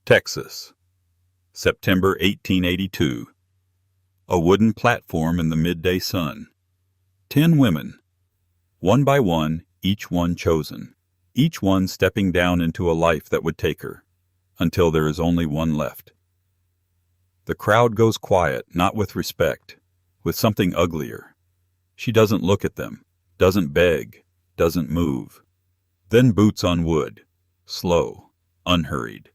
Texas, September 1882. A wooden platform in the midday sun. 10 women, one by one, each one chosen, each one stepping down into a life that would take her, until there is only one left. The crowd goes quiet, not with respect, with something uglier. She doesn't look at them, doesn't beg, doesn't move. Then boots on wood, slow, unhurried.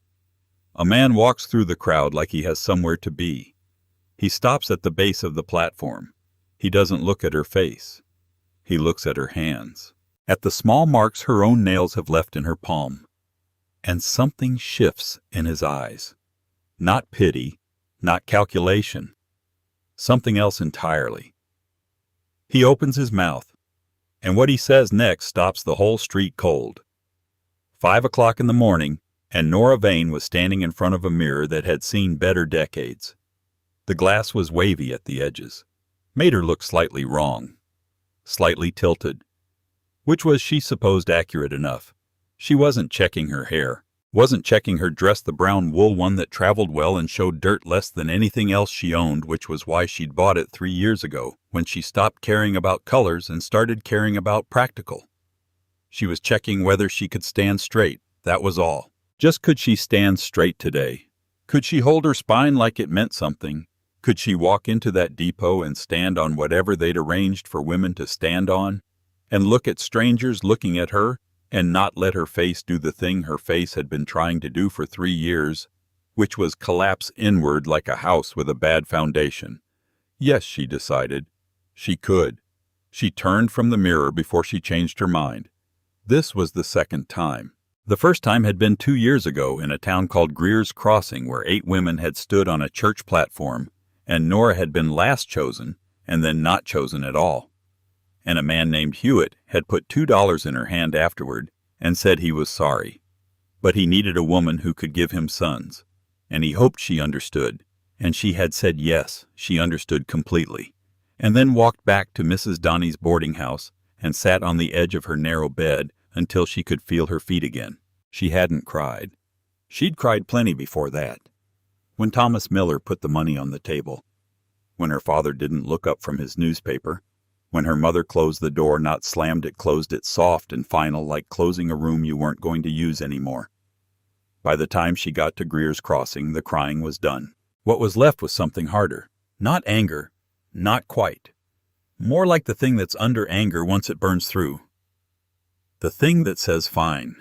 A man walks through the crowd like he has somewhere to be. He stops at the base of the platform. He doesn't look at her face. He looks at her hands, at the small marks her own nails have left in her palm. And something shifts in his eyes. Not pity, not calculation. Something else entirely. He opens his mouth, and what he says next stops the whole street cold. 5 o'clock in the morning, and Nora Vane was standing in front of a mirror that had seen better decades. The glass was wavy at the edges, made her look slightly wrong, slightly tilted, which was, she supposed, accurate enough. She wasn't checking her hair, wasn't checking her dress, the brown wool one that traveled well and showed dirt less than anything else she owned, which was why she'd bought it 3 years ago, when she stopped caring about colors and started caring about practical. She was checking whether she could stand straight, that was all. Just could she stand straight today? Could she hold her spine like it meant something? Could she walk into that depot and stand on whatever they'd arranged for women to stand on, and look at strangers looking at her, and not let her face do the thing her face had been trying to do for 3 years, which was collapse inward like a house with a bad foundation? Yes, she decided. She could. She turned from the mirror before she changed her mind. This was the second time. The first time had been 2 years ago in a town called Greer's Crossing, where 8 women had stood on a church platform, and Nora had been last chosen and then not chosen at all. And a man named Hewitt had put $2 in her hand afterward and said he was sorry. But he needed a woman who could give him sons, and he hoped she understood, and she had said yes, she understood completely, and then walked back to Mrs. Donnie's boarding house and sat on the edge of her narrow bed until she could feel her feet again. She hadn't cried. She'd cried plenty before that. When Thomas Miller put the money on the table, when her father didn't look up from his newspaper, when her mother closed the door, not slammed it, closed it soft and final, like closing a room you weren't going to use anymore. By the time she got to Greer's Crossing, the crying was done. What was left was something harder. Not anger, not quite. More like the thing that's under anger once it burns through. The thing that says, fine.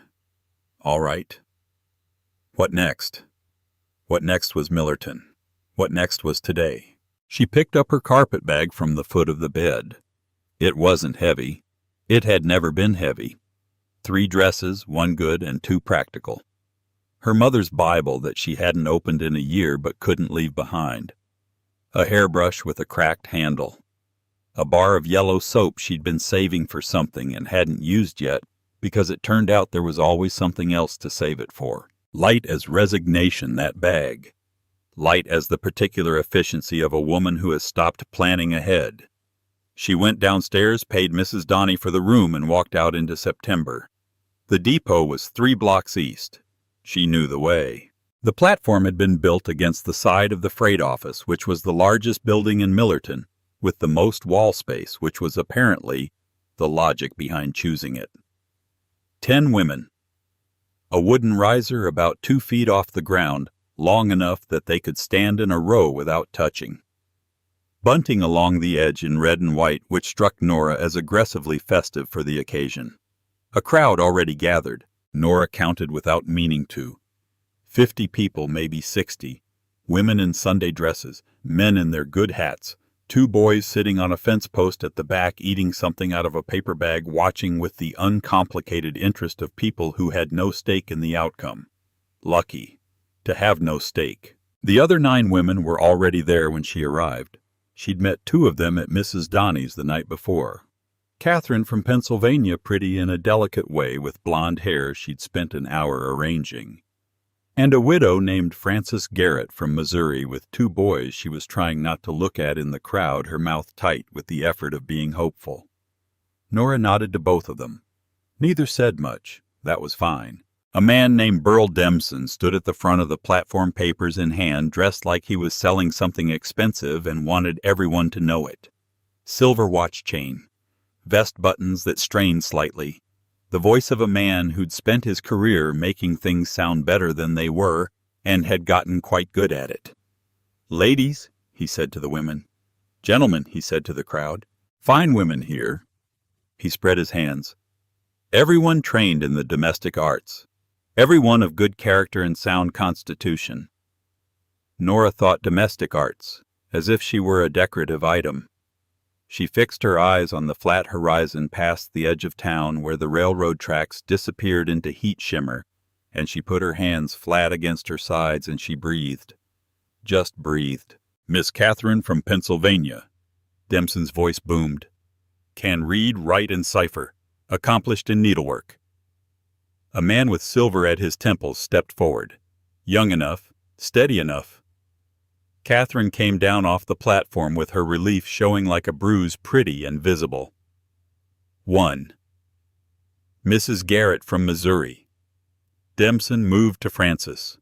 All right. What next? What next was Millerton. What next was today. She picked up her carpet bag from the foot of the bed. It wasn't heavy. It had never been heavy. 3 dresses, 1 good and 2 practical. Her mother's Bible that she hadn't opened in a year but couldn't leave behind. A hairbrush with a cracked handle. A bar of yellow soap she'd been saving for something and hadn't used yet, because it turned out there was always something else to save it for. Light as resignation, that bag. Light as the particular efficiency of a woman who has stopped planning ahead. She went downstairs, paid Mrs. Donnie for the room, and walked out into September. The depot was 3 blocks east. She knew the way. The platform had been built against the side of the freight office, which was the largest building in Millerton, with the most wall space, which was apparently the logic behind choosing it. 10 women. A wooden riser about 2 feet off the ground, long enough that they could stand in a row without touching. Bunting along the edge in red and white, which struck Nora as aggressively festive for the occasion. A crowd already gathered, Nora counted without meaning to. 50 people, maybe 60. Women in Sunday dresses, men in their good hats. 2 boys sitting on a fence post at the back eating something out of a paper bag, watching with the uncomplicated interest of people who had no stake in the outcome. Lucky to have no stake. The other 9 women were already there when she arrived. She'd met 2 of them at Mrs. Donnie's the night before. Catherine from Pennsylvania, pretty in a delicate way with blonde hair she'd spent an hour arranging. And a widow named Frances Garrett from Missouri with 2 boys she was trying not to look at in the crowd, her mouth tight with the effort of being hopeful. Nora nodded to both of them. Neither said much. That was fine. A man named Burl Dempson stood at the front of the platform, papers in hand, dressed like he was selling something expensive and wanted everyone to know it. Silver watch chain, vest buttons that strained slightly, the voice of a man who'd spent his career making things sound better than they were and had gotten quite good at it. "Ladies," he said to the women. "Gentlemen," he said to the crowd. "Fine women here." He spread his hands. "Everyone trained in the domestic arts. Everyone of good character and sound constitution." Nora thought domestic arts, as if she were a decorative item. She fixed her eyes on the flat horizon past the edge of town where the railroad tracks disappeared into heat shimmer, and she put her hands flat against her sides and she breathed. Just breathed. "Miss Catherine from Pennsylvania," Dempson's voice boomed. "Can read, write, and cipher. Accomplished in needlework." A man with silver at his temples stepped forward. Young enough, steady enough. Catherine came down off the platform with her relief showing like a bruise, pretty and visible. 1. Mrs. Garrett from Missouri. Dempson moved to Francis.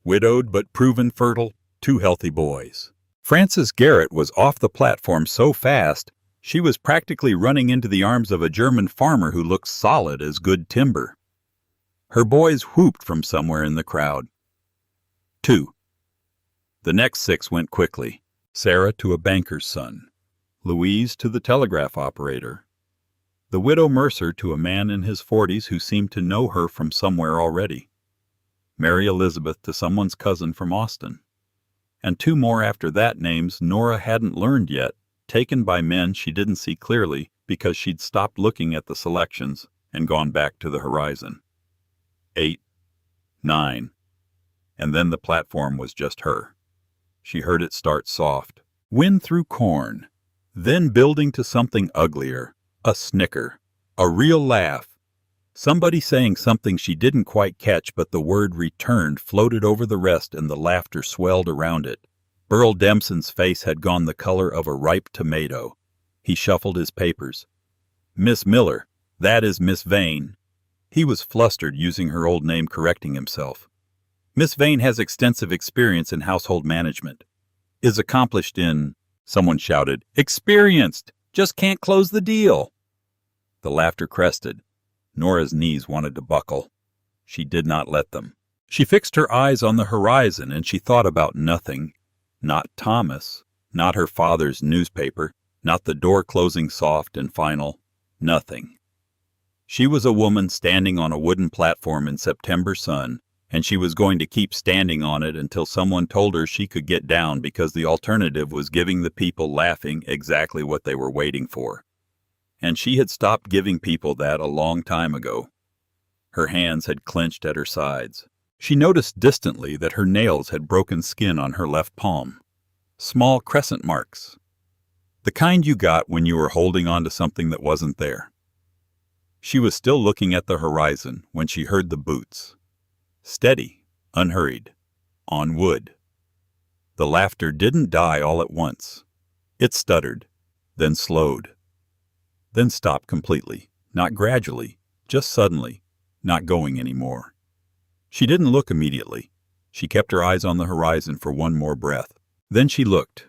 Widowed but proven fertile, 2 healthy boys. Frances Garrett was off the platform so fast, she was practically running into the arms of a German farmer who looked solid as good timber. Her boys whooped from somewhere in the crowd. 2. The next 6 went quickly. Sarah to a banker's son. Louise to the telegraph operator. The widow Mercer to a man in his 40s who seemed to know her from somewhere already. Mary Elizabeth to someone's cousin from Austin. And 2 more after that, names Nora hadn't learned yet, taken by men she didn't see clearly because she'd stopped looking at the selections and gone back to the horizon. 8, 9, and then the platform was just her. She heard it start soft, wind through corn, then building to something uglier, a snicker, a real laugh. Somebody saying something she didn't quite catch, but the word returned, floated over the rest, and the laughter swelled around it. Burl Dempson's face had gone the color of a ripe tomato. He shuffled his papers. "Miss Miller, that is Miss Vane." He was flustered, using her old name, correcting himself. "Miss Vane has extensive experience in household management. Is accomplished in—" Someone shouted, "Experienced! Just can't close the deal!" The laughter crested. Nora's knees wanted to buckle. She did not let them. She fixed her eyes on the horizon, and she thought about nothing. Not Thomas, not her father's newspaper, not the door closing soft and final. Nothing. She was a woman standing on a wooden platform in September sun, and she was going to keep standing on it until someone told her she could get down, because the alternative was giving the people laughing exactly what they were waiting for. And she had stopped giving people that a long time ago. Her hands had clenched at her sides. She noticed distantly that her nails had broken skin on her left palm. Small crescent marks. The kind you got when you were holding on to something that wasn't there. She was still looking at the horizon when she heard the boots. Steady, unhurried, on wood. The laughter didn't die all at once. It stuttered, then slowed, then stopped completely, not gradually, just suddenly, not going anymore. She didn't look immediately. She kept her eyes on the horizon for one more breath. Then she looked.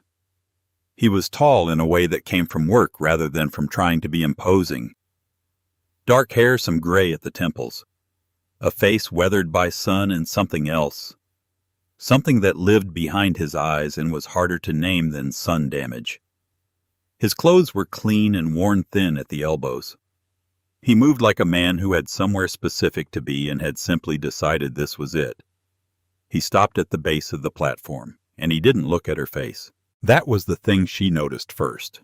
He was tall in a way that came from work rather than from trying to be imposing. Dark hair, some gray at the temples. A face weathered by sun and something else. Something that lived behind his eyes and was harder to name than sun damage. His clothes were clean and worn thin at the elbows. He moved like a man who had somewhere specific to be and had simply decided this was it. He stopped at the base of the platform, and he didn't look at her face. That was the thing she noticed first.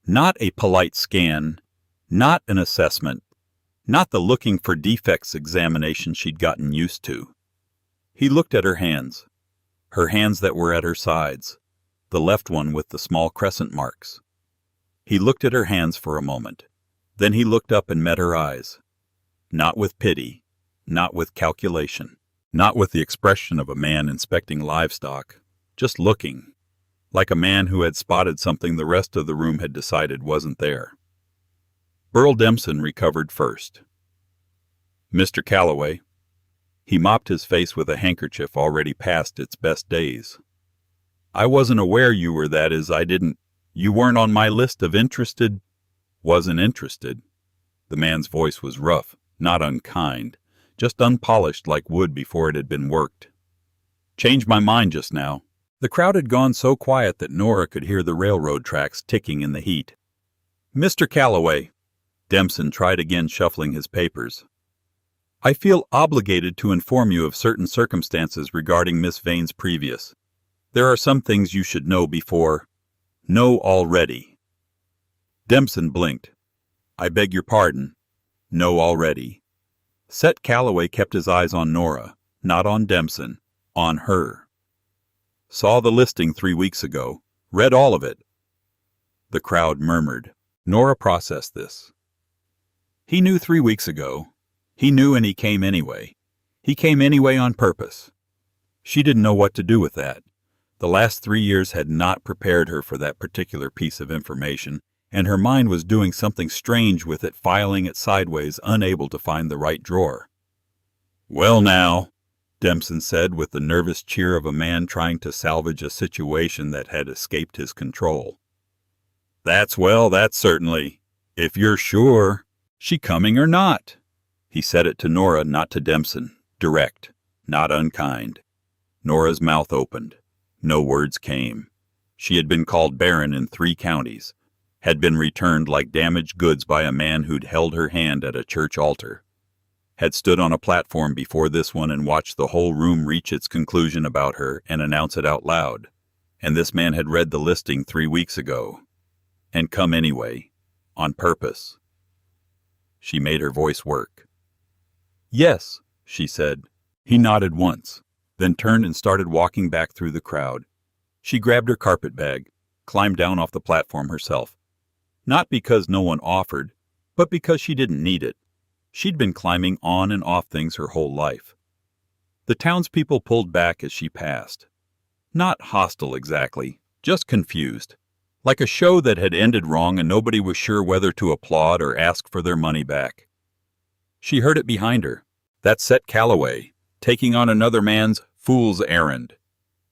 Not a polite scan, not an assessment, not the looking for defects examination she'd gotten used to. He looked at her hands that were at her sides, the left one with the small crescent marks. He looked at her hands for a moment. Then he looked up and met her eyes. Not with pity, not with calculation, not with the expression of a man inspecting livestock, just looking, like a man who had spotted something the rest of the room had decided wasn't there. Burl Dempson recovered first. "Mr. Calloway," He mopped his face with a handkerchief already past its best days. I wasn't aware you were that is, I didn't. You weren't on my list of interested. Wasn't interested. The man's voice was rough, not unkind, just unpolished like wood before it had been worked. Changed my mind just now. The crowd had gone so quiet that Nora could hear the railroad tracks ticking in the heat. Mr. Calloway. Dempson tried again, shuffling his papers. I feel obligated to inform you of certain circumstances regarding Miss Vane's previous. There are some things you should know before. Know already. Dempson blinked. I beg your pardon. Know already. Set Calloway kept his eyes on Nora, not on Dempson, on her. Saw the listing 3 weeks ago. Read all of it. The crowd murmured. Nora processed this. He knew 3 weeks ago. He knew, and he came anyway. He came anyway on purpose. She didn't know what to do with that. The last 3 years had not prepared her for that particular piece of information, and her mind was doing something strange with it, filing it sideways, unable to find the right drawer. Well now, Dempson said with the nervous cheer of a man trying to salvage a situation that had escaped his control. That's certainly. If you're sure. She coming or not? He said it to Nora, not to Dempson. Direct, not unkind. Nora's mouth opened. No words came. She had been called barren in 3 counties, had been returned like damaged goods by a man who'd held her hand at a church altar, had stood on a platform before this one and watched the whole room reach its conclusion about her and announce it out loud, and this man had read the listing 3 weeks ago, and come anyway, on purpose. She made her voice work. Yes, she said. He nodded once, then turned and started walking back through the crowd. She grabbed her carpetbag, climbed down off the platform herself. Not because no one offered, but because she didn't need it. She'd been climbing on and off things her whole life. The townspeople pulled back as she passed. Not hostile exactly, just confused. Like a show that had ended wrong and nobody was sure whether to applaud or ask for their money back. She heard it behind her. That's Set Calloway, taking on another man's fool's errand.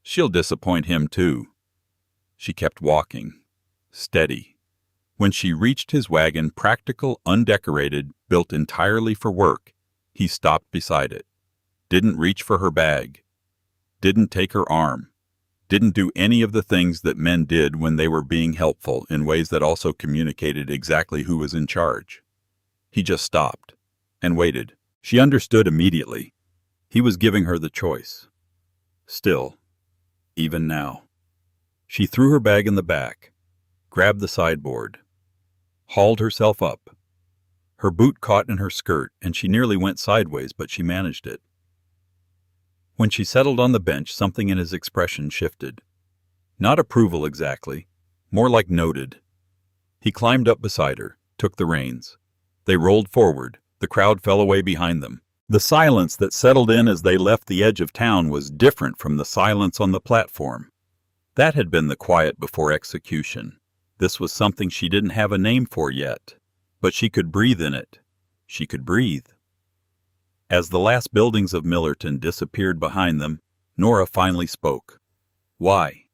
She'll disappoint him too. She kept walking, steady. When she reached his wagon, practical, undecorated, built entirely for work, he stopped beside it. Didn't reach for her bag. Didn't take her arm. Didn't do any of the things that men did when they were being helpful in ways that also communicated exactly who was in charge. He just stopped and waited. She understood immediately. He was giving her the choice. Still, even now. She threw her bag in the back, grabbed the sideboard, hauled herself up. Her boot caught in her skirt, and she nearly went sideways, but she managed it. When she settled on the bench, something in his expression shifted. Not approval exactly, more like noted. He climbed up beside her, took the reins. They rolled forward. The crowd fell away behind them. The silence that settled in as they left the edge of town was different from the silence on the platform. That had been the quiet before execution. This was something she didn't have a name for yet, but she could breathe in it. She could breathe. As the last buildings of Millerton disappeared behind them, Nora finally spoke. Why?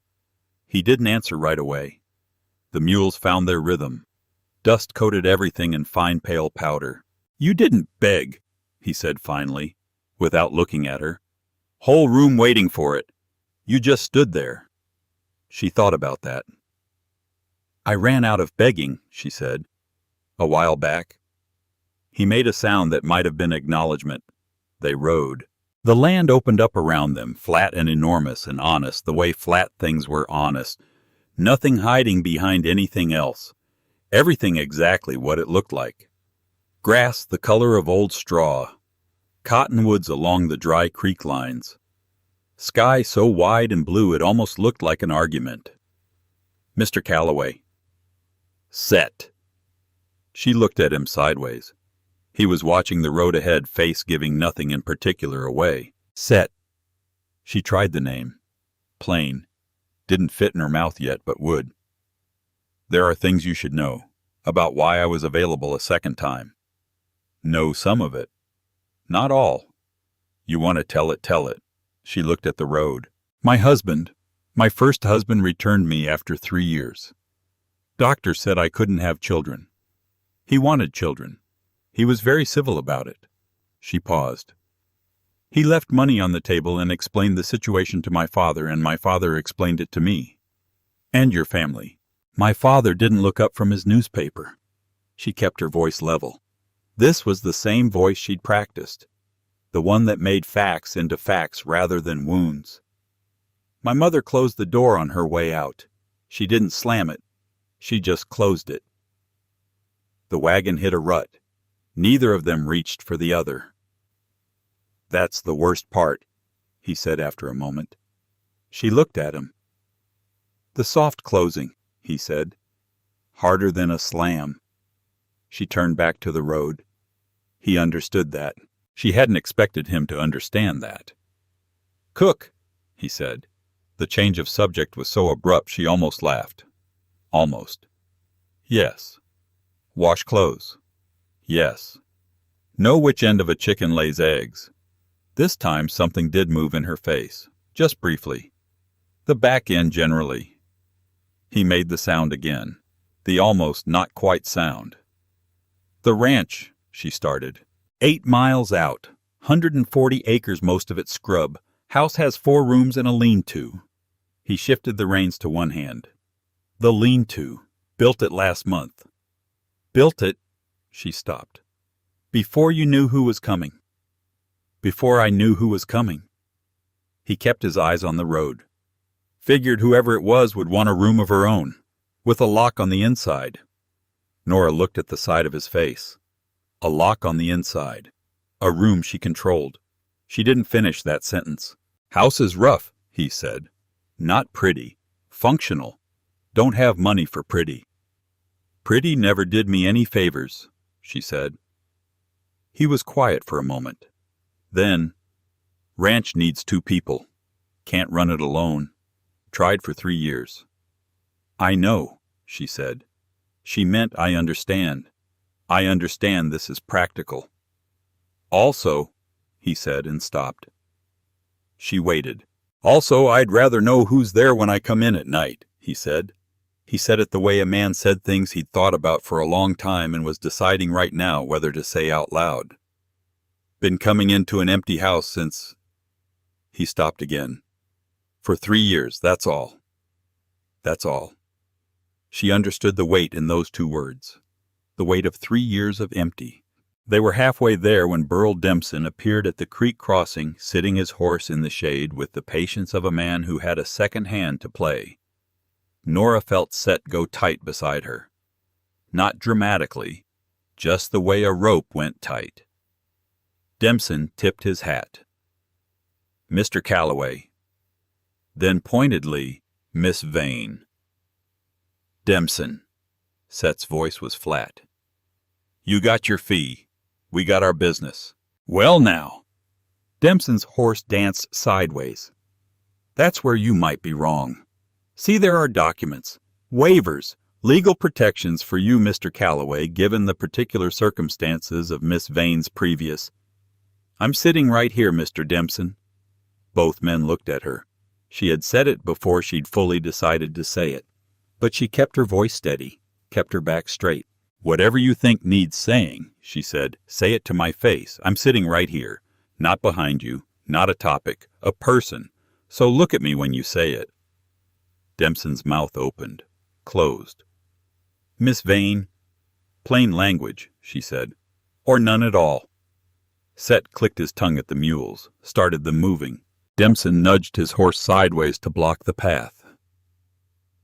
He didn't answer right away. The mules found their rhythm. Dust coated everything in fine pale powder. You didn't beg, he said finally, without looking at her. Whole room waiting for it. You just stood there. She thought about that. I ran out of begging, she said. A while back. He made a sound that might have been acknowledgement. They rode. The land opened up around them, flat and enormous and honest, the way flat things were honest. Nothing hiding behind anything else. Everything exactly what it looked like. Grass the color of old straw. Cottonwoods along the dry creek lines. Sky so wide and blue it almost looked like an argument. Mr. Calloway. Set. She looked at him sideways. He was watching the road ahead, face giving nothing in particular away. Set. She tried the name. Plain. Didn't fit in her mouth yet, but would. There are things you should know. About why I was available a second time. Know some of it. Not all. You want to tell it, tell it. She looked at the road. My first husband returned me after 3 years. Doctor said I couldn't have children. He wanted children. He was very civil about it. She paused. He left money on the table and explained the situation to my father, and my father explained it to me. And your family. My father didn't look up from his newspaper. She kept her voice level. This was the same voice she'd practiced, the one that made facts into facts rather than wounds. My mother closed the door on her way out. She didn't slam it. She just closed it. The wagon hit a rut. Neither of them reached for the other. That's the worst part, he said after a moment. She looked at him. The soft closing, he said. Harder than a slam. She turned back to the road. He understood that. She hadn't expected him to understand that. Cook, he said. The change of subject was so abrupt she almost laughed. Almost. Yes. Wash clothes. Yes. Know which end of a chicken lays eggs. This time something did move in her face, just briefly. The back end generally. He made the sound again, the almost not quite sound. The ranch, she started. 8 miles out, 140 acres, most of it scrub. House has 4 rooms and a lean-to. He shifted the reins to one hand. The lean-to. Built it last month. Built it, she stopped. Before you knew who was coming. Before I knew who was coming. He kept his eyes on the road. Figured whoever it was would want a room of her own, with a lock on the inside. Nora looked at the side of his face. A lock on the inside. A room she controlled. She didn't finish that sentence. House is rough, he said. Not pretty. Functional. Don't have money for pretty. Pretty never did me any favors, she said. He was quiet for a moment. Then, ranch needs 2 people. Can't run it alone. Tried for 3 years. I know, she said. She meant I understand. I understand this is practical. Also, he said and stopped. She waited. Also, I'd rather know who's there when I come in at night, he said. He said it the way a man said things he'd thought about for a long time and was deciding right now whether to say out loud. Been coming into an empty house since... He stopped again. For 3 years, that's all. That's all. She understood the weight in those 2 words. The weight of 3 years of empty. They were halfway there when Burl Dempson appeared at the creek crossing, sitting his horse in the shade with the patience of a man who had a second hand to play. Nora felt Set go tight beside her. Not dramatically, just the way a rope went tight. Dempson tipped his hat. Mr. Calloway. Then pointedly, Miss Vane. Dempson. Set's voice was flat. You got your fee. We got our business. Well now. Dempson's horse danced sideways. That's where you might be wrong. See, there are documents, waivers, legal protections for you, Mr. Calloway, given the particular circumstances of Miss Vane's previous. I'm sitting right here, Mr. Dempson. Both men looked at her. She had said it before she'd fully decided to say it. But she kept her voice steady, kept her back straight. Whatever you think needs saying, she said, say it to my face. I'm sitting right here. Not behind you, not a topic, a person. So look at me when you say it. Dempson's mouth opened, closed. Miss Vane, plain language, she said, or none at all. Set clicked his tongue at the mules, started them moving. Dempson nudged his horse sideways to block the path.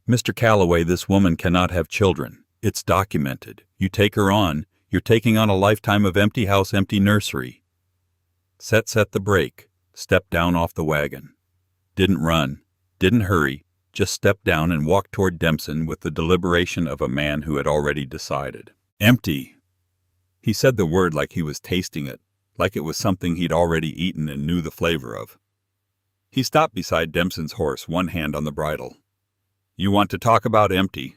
Mr. Calloway, this woman cannot have children. It's documented. You take her on, you're taking on a lifetime of empty house, empty nursery. Set the brake, stepped down off the wagon. Didn't run, didn't hurry, just stepped down and walked toward Dempson with the deliberation of a man who had already decided. Empty. He said the word like he was tasting it, like it was something he'd already eaten and knew the flavor of. He stopped beside Dempson's horse, one hand on the bridle. You want to talk about empty?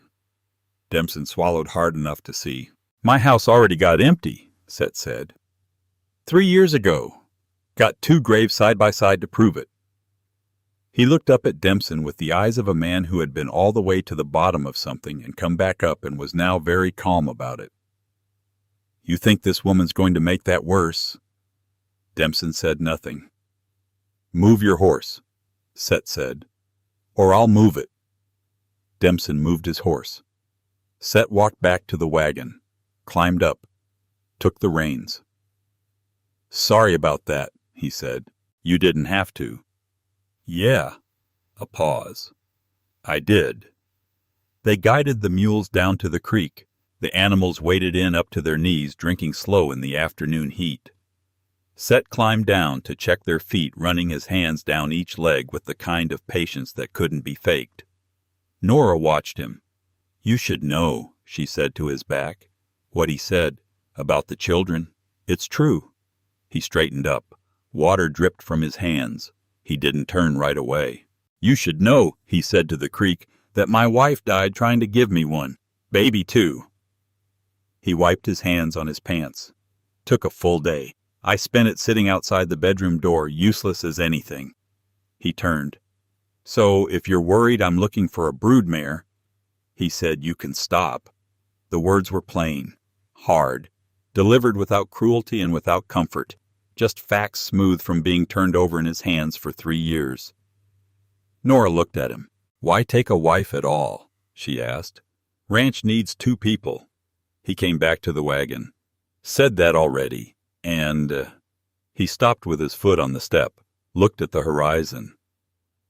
Dempson swallowed hard enough to see. My house already got empty, Set said. 3 years ago. Got 2 graves side by side to prove it." He looked up at Dempson with the eyes of a man who had been all the way to the bottom of something and come back up and was now very calm about it. "You think this woman's going to make that worse?" Dempson said nothing. "Move your horse," Set said, "or I'll move it." Dempson moved his horse. Set walked back to the wagon, climbed up, took the reins. "Sorry about that," he said. "You didn't have to." "Yeah." A pause. "I did." They guided the mules down to the creek. The animals waded in up to their knees, drinking slow in the afternoon heat. Set climbed down to check their feet, running his hands down each leg with the kind of patience that couldn't be faked. Nora watched him. "You should know," she said to his back. "What he said about the children. It's true." He straightened up. Water dripped from his hands. He didn't turn right away. "You should know," he said to the creek, "that my wife died trying to give me one. Baby, too." He wiped his hands on his pants. "Took a full day. I spent it sitting outside the bedroom door, useless as anything." He turned. "So, if you're worried I'm looking for a broodmare," he said, "you can stop." The words were plain, hard, delivered without cruelty and without comfort, just facts smooth from being turned over in his hands for 3 years. Nora looked at him. "Why take a wife at all?" she asked. "Ranch needs 2 people." He came back to the wagon. "Said that already. And he stopped with his foot on the step, looked at the horizon.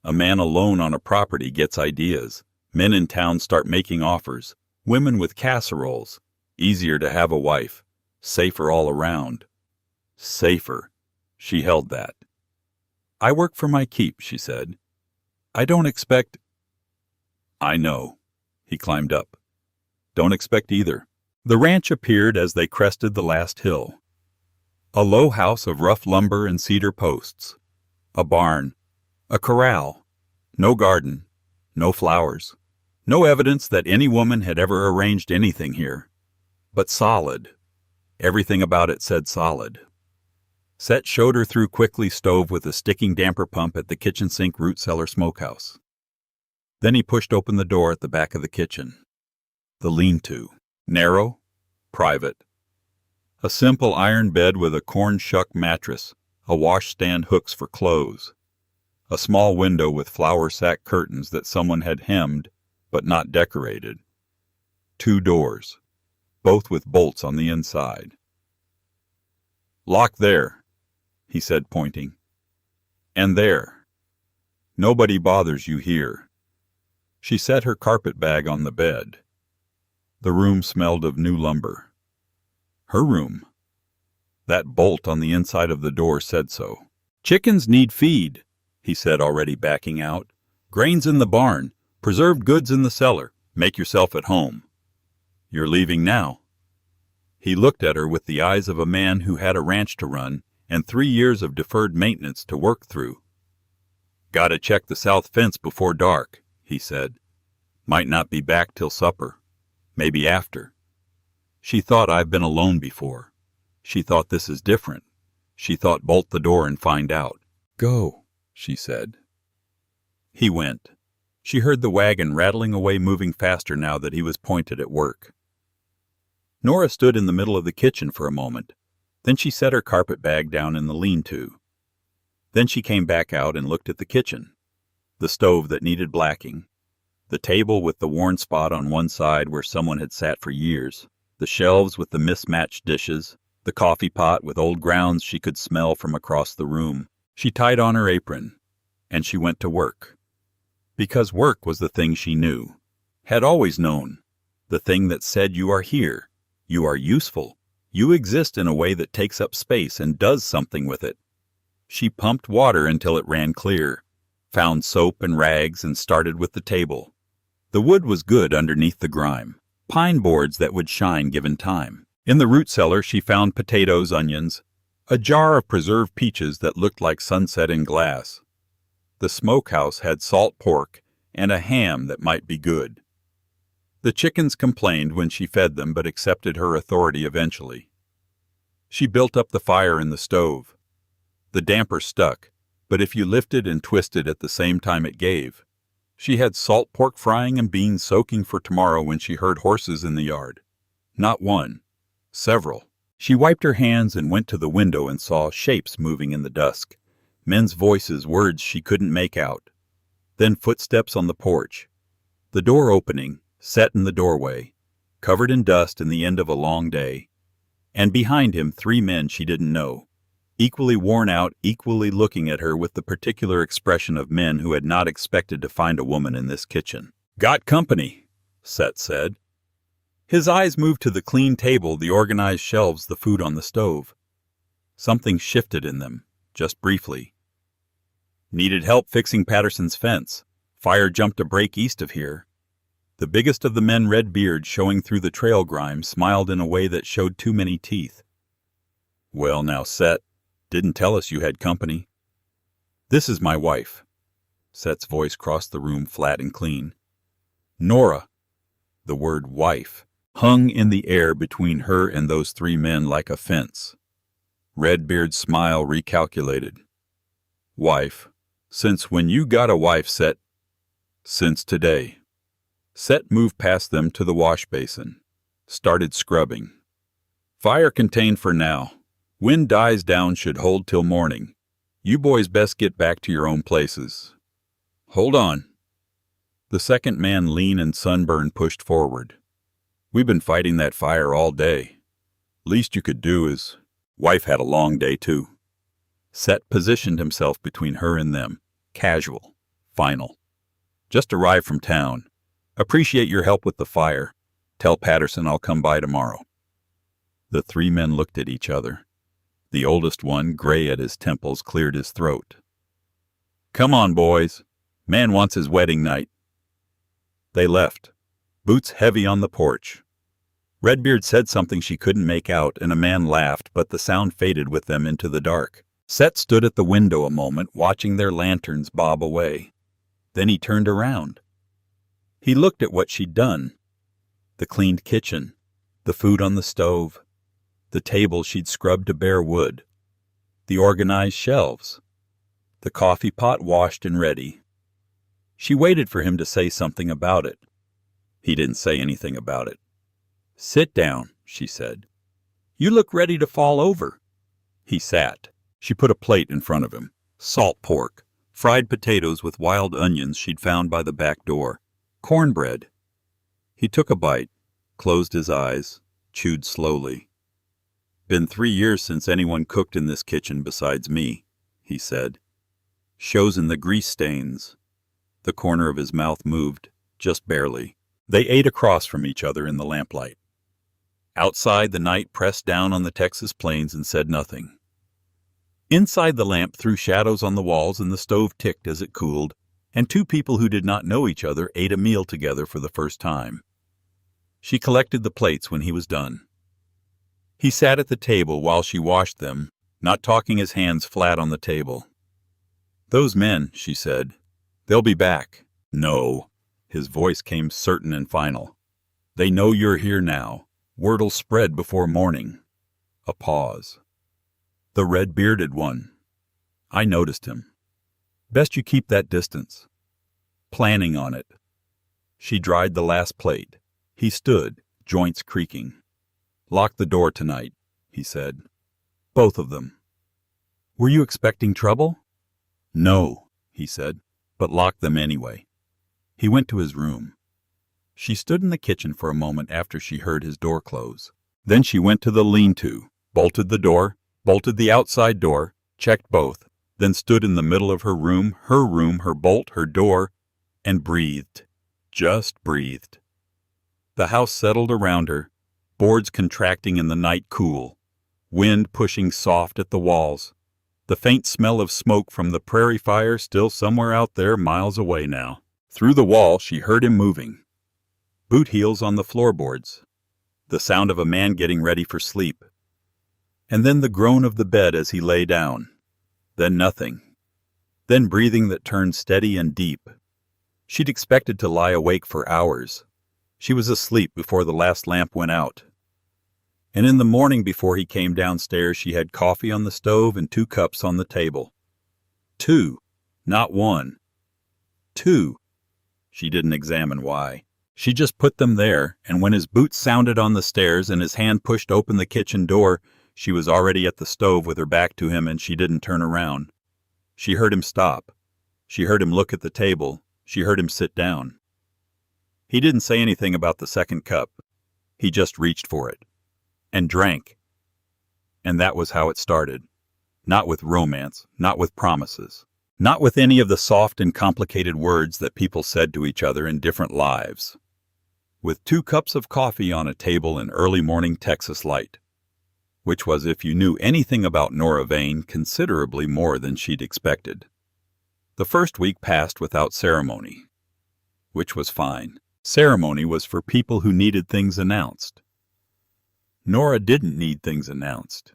"A man alone on a property gets ideas. Men in town start making offers. Women with casseroles. Easier to have a wife. Safer all around." Safer. She held that. "I work for my keep," she said. "I don't expect—" "I know." He climbed up. "Don't expect either." The ranch appeared as they crested the last hill. A low house of rough lumber and cedar posts. A barn. A corral. No garden. No flowers. No evidence that any woman had ever arranged anything here. But solid. Everything about it said solid. Set showed her through quickly stove with a sticking damper pump at the kitchen sink root cellar smokehouse. Then he pushed open the door at the back of the kitchen. The lean-to. Narrow. Private. A simple iron bed with a corn shuck mattress, a washstand hooks for clothes. A small window with flour sack curtains that someone had hemmed, but not decorated. 2 doors, both with bolts on the inside. "Lock there," he said, pointing. "And there. Nobody bothers you here." She set her carpet bag on the bed. The room smelled of new lumber. Her room. That bolt on the inside of the door said so. "Chickens need feed," he said, already backing out. "Grain's in the barn. Preserved goods in the cellar. Make yourself at home." "You're leaving now?" He looked at her with the eyes of a man who had a ranch to run and 3 years of deferred maintenance to work through. "Gotta check the south fence before dark," he said. "Might not be back till supper. Maybe after." She thought, "I've been alone before." She thought, "This is different." She thought, "Bolt the door and find out." "Go," she said. He went. She heard the wagon rattling away, moving faster now that he was pointed at work. Nora stood in the middle of the kitchen for a moment. Then she set her carpet bag down in the lean-to. Then she came back out and looked at the kitchen. The stove that needed blacking. The table with the worn spot on one side where someone had sat for years. The shelves with the mismatched dishes, the coffee pot with old grounds she could smell from across the room. She tied on her apron, and she went to work. Because work was the thing she knew, had always known, the thing that said, "You are here, you are useful, you exist in a way that takes up space and does something with it." She pumped water until it ran clear, found soap and rags and started with the table. The wood was good underneath the grime. Pine boards that would shine given time. In the root cellar she found potatoes, onions, a jar of preserved peaches that looked like sunset in glass. The smokehouse had salt pork and a ham that might be good. The chickens complained when she fed them but accepted her authority eventually. She built up the fire in the stove. The damper stuck, but if you lifted and twisted at the same time it gave. She had salt pork frying and beans soaking for tomorrow when she heard horses in the yard. Not one. Several. She wiped her hands and went to the window and saw shapes moving in the dusk. Men's voices, words she couldn't make out. Then footsteps on the porch. The door opening, set in the doorway, covered in dust and the end of a long day. And behind him 3 men she didn't know, equally worn out, equally looking at her with the particular expression of men who had not expected to find a woman in this kitchen. "Got company," Set said. His eyes moved to the clean table, the organized shelves, the food on the stove. Something shifted in them, just briefly. "Needed help fixing Patterson's fence. Fire jumped a break east of here." The biggest of the men, red beard showing through the trail grime, smiled in a way that showed too many teeth. "Well now, Set, didn't tell us you had company." "This is my wife." Set's voice crossed the room flat and clean. "Nora." The word wife hung in the air between her and those 3 men like a fence. Redbeard's smile recalculated. "Wife. Since when you got a wife, Set?" "Since today." Set moved past them to the wash basin. Started scrubbing. "Fire contained for now. Wind dies down, should hold till morning. You boys best get back to your own places." "Hold on." The second man, lean and sunburned, pushed forward. "We've been fighting that fire all day. Least you could do is—" Wife had a long day too. Set positioned himself between her and them. Casual. Final. "Just arrived from town. Appreciate your help with the fire. Tell Patterson I'll come by tomorrow." The 3 men looked at each other. The oldest one, gray at his temples, cleared his throat. "Come on, boys. Man wants his wedding night." They left, boots heavy on the porch. Redbeard said something she couldn't make out, and a man laughed, but the sound faded with them into the dark. Set stood at the window a moment, watching their lanterns bob away. Then he turned around. He looked at what she'd done. The cleaned kitchen, the food on the stove, the table she'd scrubbed to bare wood, the organized shelves, the coffee pot washed and ready. She waited for him to say something about it. He didn't say anything about it. "Sit down," she said. "You look ready to fall over." He sat. She put a plate in front of him. Salt pork, fried potatoes with wild onions she'd found by the back door, cornbread. He took a bite, closed his eyes, chewed slowly. "Been 3 years since anyone cooked in this kitchen besides me," he said. "Shows in the grease stains." The corner of his mouth moved, just barely. They ate across from each other in the lamplight. Outside, the night pressed down on the Texas plains and said nothing. Inside, the lamp threw shadows on the walls and the stove ticked as it cooled, and 2 people who did not know each other ate a meal together for the first time. She collected the plates when he was done. He sat at the table while she washed them, not talking, his hands flat on the table. "Those men," she said, "they'll be back." "No." His voice came certain and final. "They know you're here now. Word'll spread before morning." A pause. "The red-bearded one. I noticed him. Best you keep that distance." "Planning on it." She dried the last plate. He stood, joints creaking. "Lock the door tonight," he said. "Both of them." "Were you expecting trouble?" "No," he said, "but lock them anyway." He went to his room. She stood in the kitchen for a moment after she heard his door close. Then she went to the lean-to, bolted the door, bolted the outside door, checked both, then stood in the middle of her room, her bolt, her door, and breathed. Just breathed. The house settled around her, boards contracting in the night cool, wind pushing soft at the walls, the faint smell of smoke from the prairie fire still somewhere out there miles away now. Through the wall she heard him moving. Boot heels on the floorboards, the sound of a man getting ready for sleep, and then the groan of the bed as he lay down. Then nothing. Then breathing that turned steady and deep. She'd expected to lie awake for hours. She was asleep before the last lamp went out. And in the morning before he came downstairs, she had coffee on the stove and 2 cups on the table. 2, not 1. 2. She didn't examine why. She just put them there, and when his boots sounded on the stairs and his hand pushed open the kitchen door, she was already at the stove with her back to him, and she didn't turn around. She heard him stop. She heard him look at the table. She heard him sit down. He didn't say anything about the 2nd cup. He just reached for it. And drank. And that was how it started. Not with romance, not with promises, not with any of the soft and complicated words that people said to each other in different lives. With 2 cups of coffee on a table in early morning Texas light, which was, if you knew anything about Nora Vane, considerably more than she'd expected. The first week passed without ceremony, which was fine. Ceremony was for people who needed things announced. Nora didn't need things announced.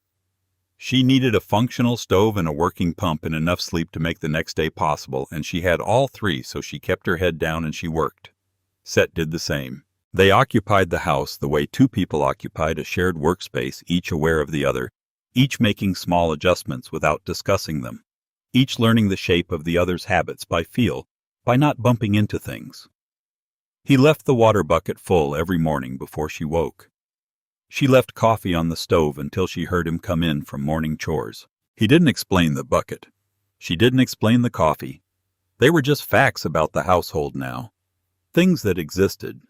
She needed a functional stove and a working pump and enough sleep to make the next day possible, and she had all 3, so she kept her head down and she worked. Set did the same. They occupied the house the way 2 people occupied a shared workspace, each aware of the other, each making small adjustments without discussing them, each learning the shape of the other's habits by feel, by not bumping into things. He left the water bucket full every morning before she woke. She left coffee on the stove until she heard him come in from morning chores. He didn't explain the bucket. She didn't explain the coffee. They were just facts about the household now. Things that existed.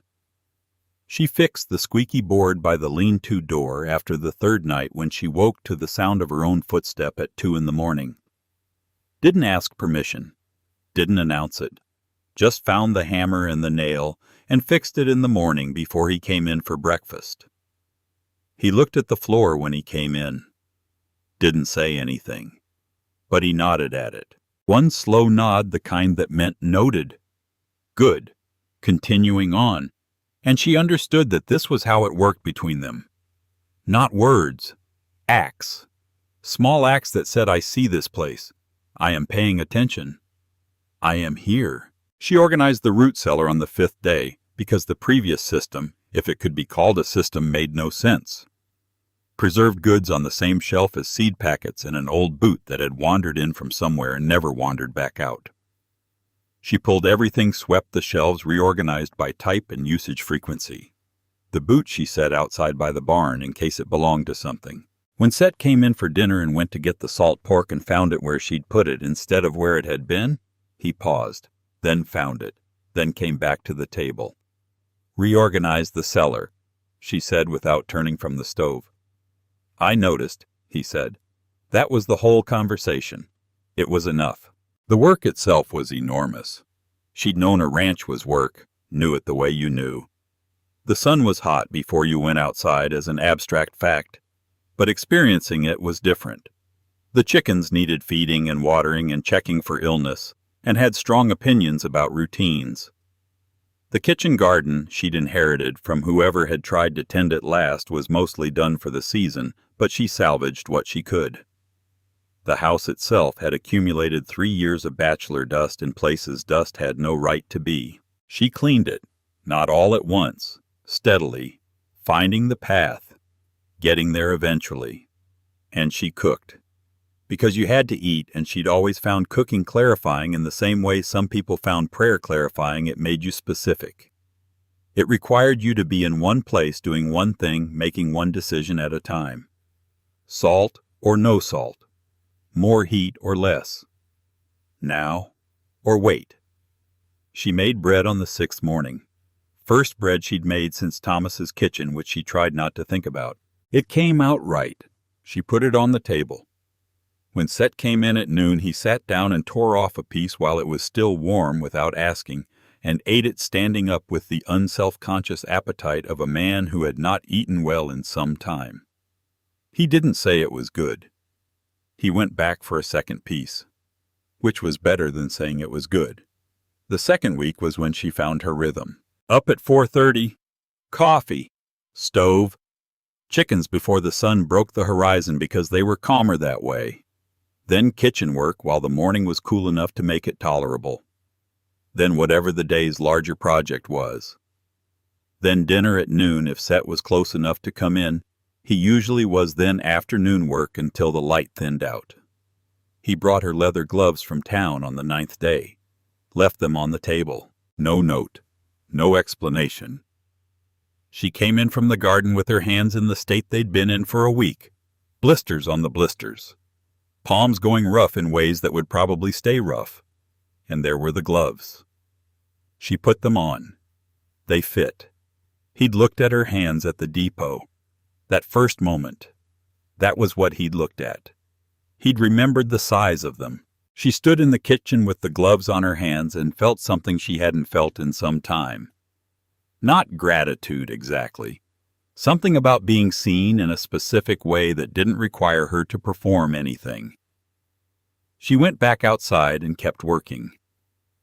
She fixed the squeaky board by the lean-to door after the 3rd night when she woke to the sound of her own footstep at 2 in the morning. Didn't ask permission. Didn't announce it. Just found the hammer and the nail and fixed it in the morning before he came in for breakfast. He looked at the floor when he came in. Didn't say anything. But he nodded at it. One slow nod, the kind that meant noted. Good. Continuing on. And she understood that this was how it worked between them. Not words. Acts. Small acts that said, I see this place. I am paying attention. I am here. She organized the root cellar on the 5th day, because the previous system, if it could be called a system, made no sense. Preserved goods on the same shelf as seed packets and an old boot that had wandered in from somewhere and never wandered back out. She pulled everything, swept the shelves, reorganized by type and usage frequency. The boot she set outside by the barn in case it belonged to something. When Set came in for dinner and went to get the salt pork and found it where she'd put it instead of where it had been, he paused, then found it, then came back to the table. Reorganized the cellar, she said without turning from the stove. I noticed, he said. That was the whole conversation. It was enough. The work itself was enormous. She'd known a ranch was work, knew it the way you knew. The sun was hot before you went outside as an abstract fact, but experiencing it was different. The chickens needed feeding and watering and checking for illness, and had strong opinions about routines. The kitchen garden she'd inherited from whoever had tried to tend it last was mostly done for the season, but she salvaged what she could. The house itself had accumulated 3 years of bachelor dust in places dust had no right to be. She cleaned it, not all at once, steadily, finding the path, getting there eventually. And she cooked. Because you had to eat, and she'd always found cooking clarifying in the same way some people found prayer clarifying. It made you specific. It required you to be in one place doing one thing, making one decision at a time. Salt or no salt. More heat or less. Now or wait. She made bread on the 6th morning. First bread she'd made since Thomas's kitchen, which she tried not to think about. It came out right. She put it on the table. When Set came in at noon, he sat down and tore off a piece while it was still warm without asking, and ate it standing up with the unself-conscious appetite of a man who had not eaten well in some time. He didn't say it was good. He went back for a second piece, which was better than saying it was good. The 2nd week was when she found her rhythm. Up at 4:30, coffee, stove, chickens before the sun broke the horizon because they were calmer that way. Then kitchen work while the morning was cool enough to make it tolerable. Then whatever the day's larger project was. Then dinner at noon if Set was close enough to come in. He usually was then afternoon work until the light thinned out. He brought her leather gloves from town on the 9th day, left them on the table. No note, no explanation. She came in from the garden with her hands in the state they'd been in for a week, blisters on the blisters, palms going rough in ways that would probably stay rough, and there were the gloves. She put them on. They fit. He'd looked at her hands at the depot. That first moment, that was what he'd looked at. He'd remembered the size of them. She stood in the kitchen with the gloves on her hands and felt something she hadn't felt in some time. Not gratitude exactly. Something about being seen in a specific way that didn't require her to perform anything. She went back outside and kept working.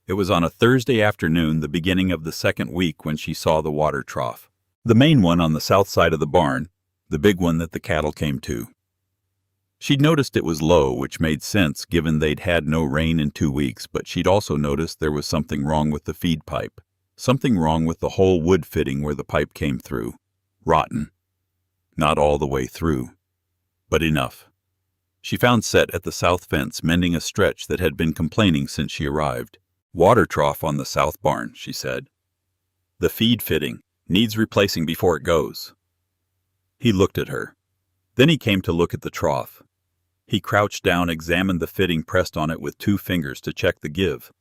It was on a Thursday afternoon, the beginning of the second week, when she saw the water trough. The main one on the south side of the barn, the big one that the cattle came to. She'd noticed it was low, which made sense given they'd had no rain in 2 weeks, but she'd also noticed there was something wrong with the feed pipe. Something wrong with the whole wood fitting where the pipe came through. Rotten. Not all the way through, but enough. She found Set at the south fence mending a stretch that had been complaining since she arrived. Water trough on the south barn, she said. The feed fitting needs replacing before it goes. He looked at her. Then he came to look at the trough. He crouched down, examined the fitting pressed on it with 2 fingers to check the give.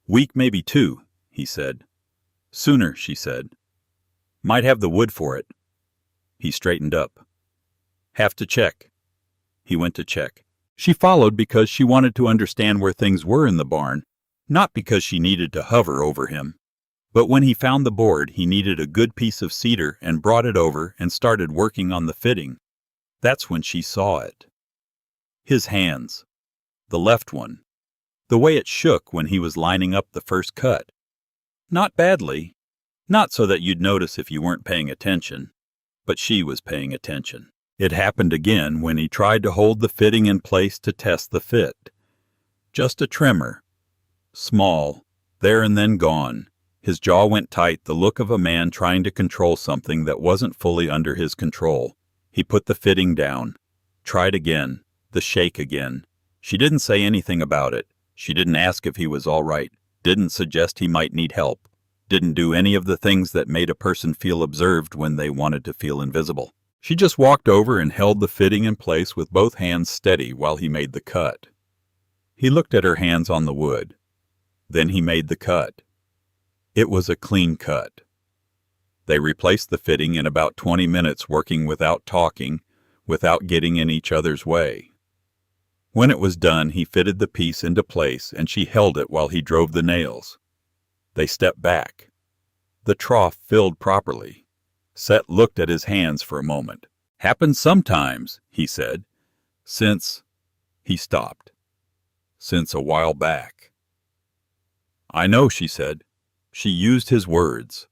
Week, maybe 2, he said. Sooner, she said. Might have the wood for it. He straightened up. Have to check. He went to check. She followed because she wanted to understand where things were in the barn, not because she needed to hover over him. But when he found the board, he needed a good piece of cedar and brought it over and started working on the fitting. That's when she saw it. His hands. The left one. The way it shook when he was lining up the first cut. Not badly. Not so that you'd notice if you weren't paying attention. But she was paying attention. It happened again when he tried to hold the fitting in place to test the fit. Just a tremor. Small. There and then gone. His jaw went tight, the look of a man trying to control something that wasn't fully under his control. He put the fitting down. Tried again. The shake again. She didn't say anything about it. She didn't ask if he was all right. Didn't suggest he might need help. Didn't do any of the things that made a person feel observed when they wanted to feel invisible. She just walked over and held the fitting in place with both hands steady while he made the cut. He looked at her hands on the wood. Then he made the cut. It was a clean cut. They replaced the fitting in about 20 minutes, working without talking, without getting in each other's way. When it was done, he fitted the piece into place and she held it while he drove the nails. They stepped back. The trough filled properly. Set looked at his hands for a moment. Happens sometimes, he said. Since... He stopped. Since a while back. I know, she said. She used his words.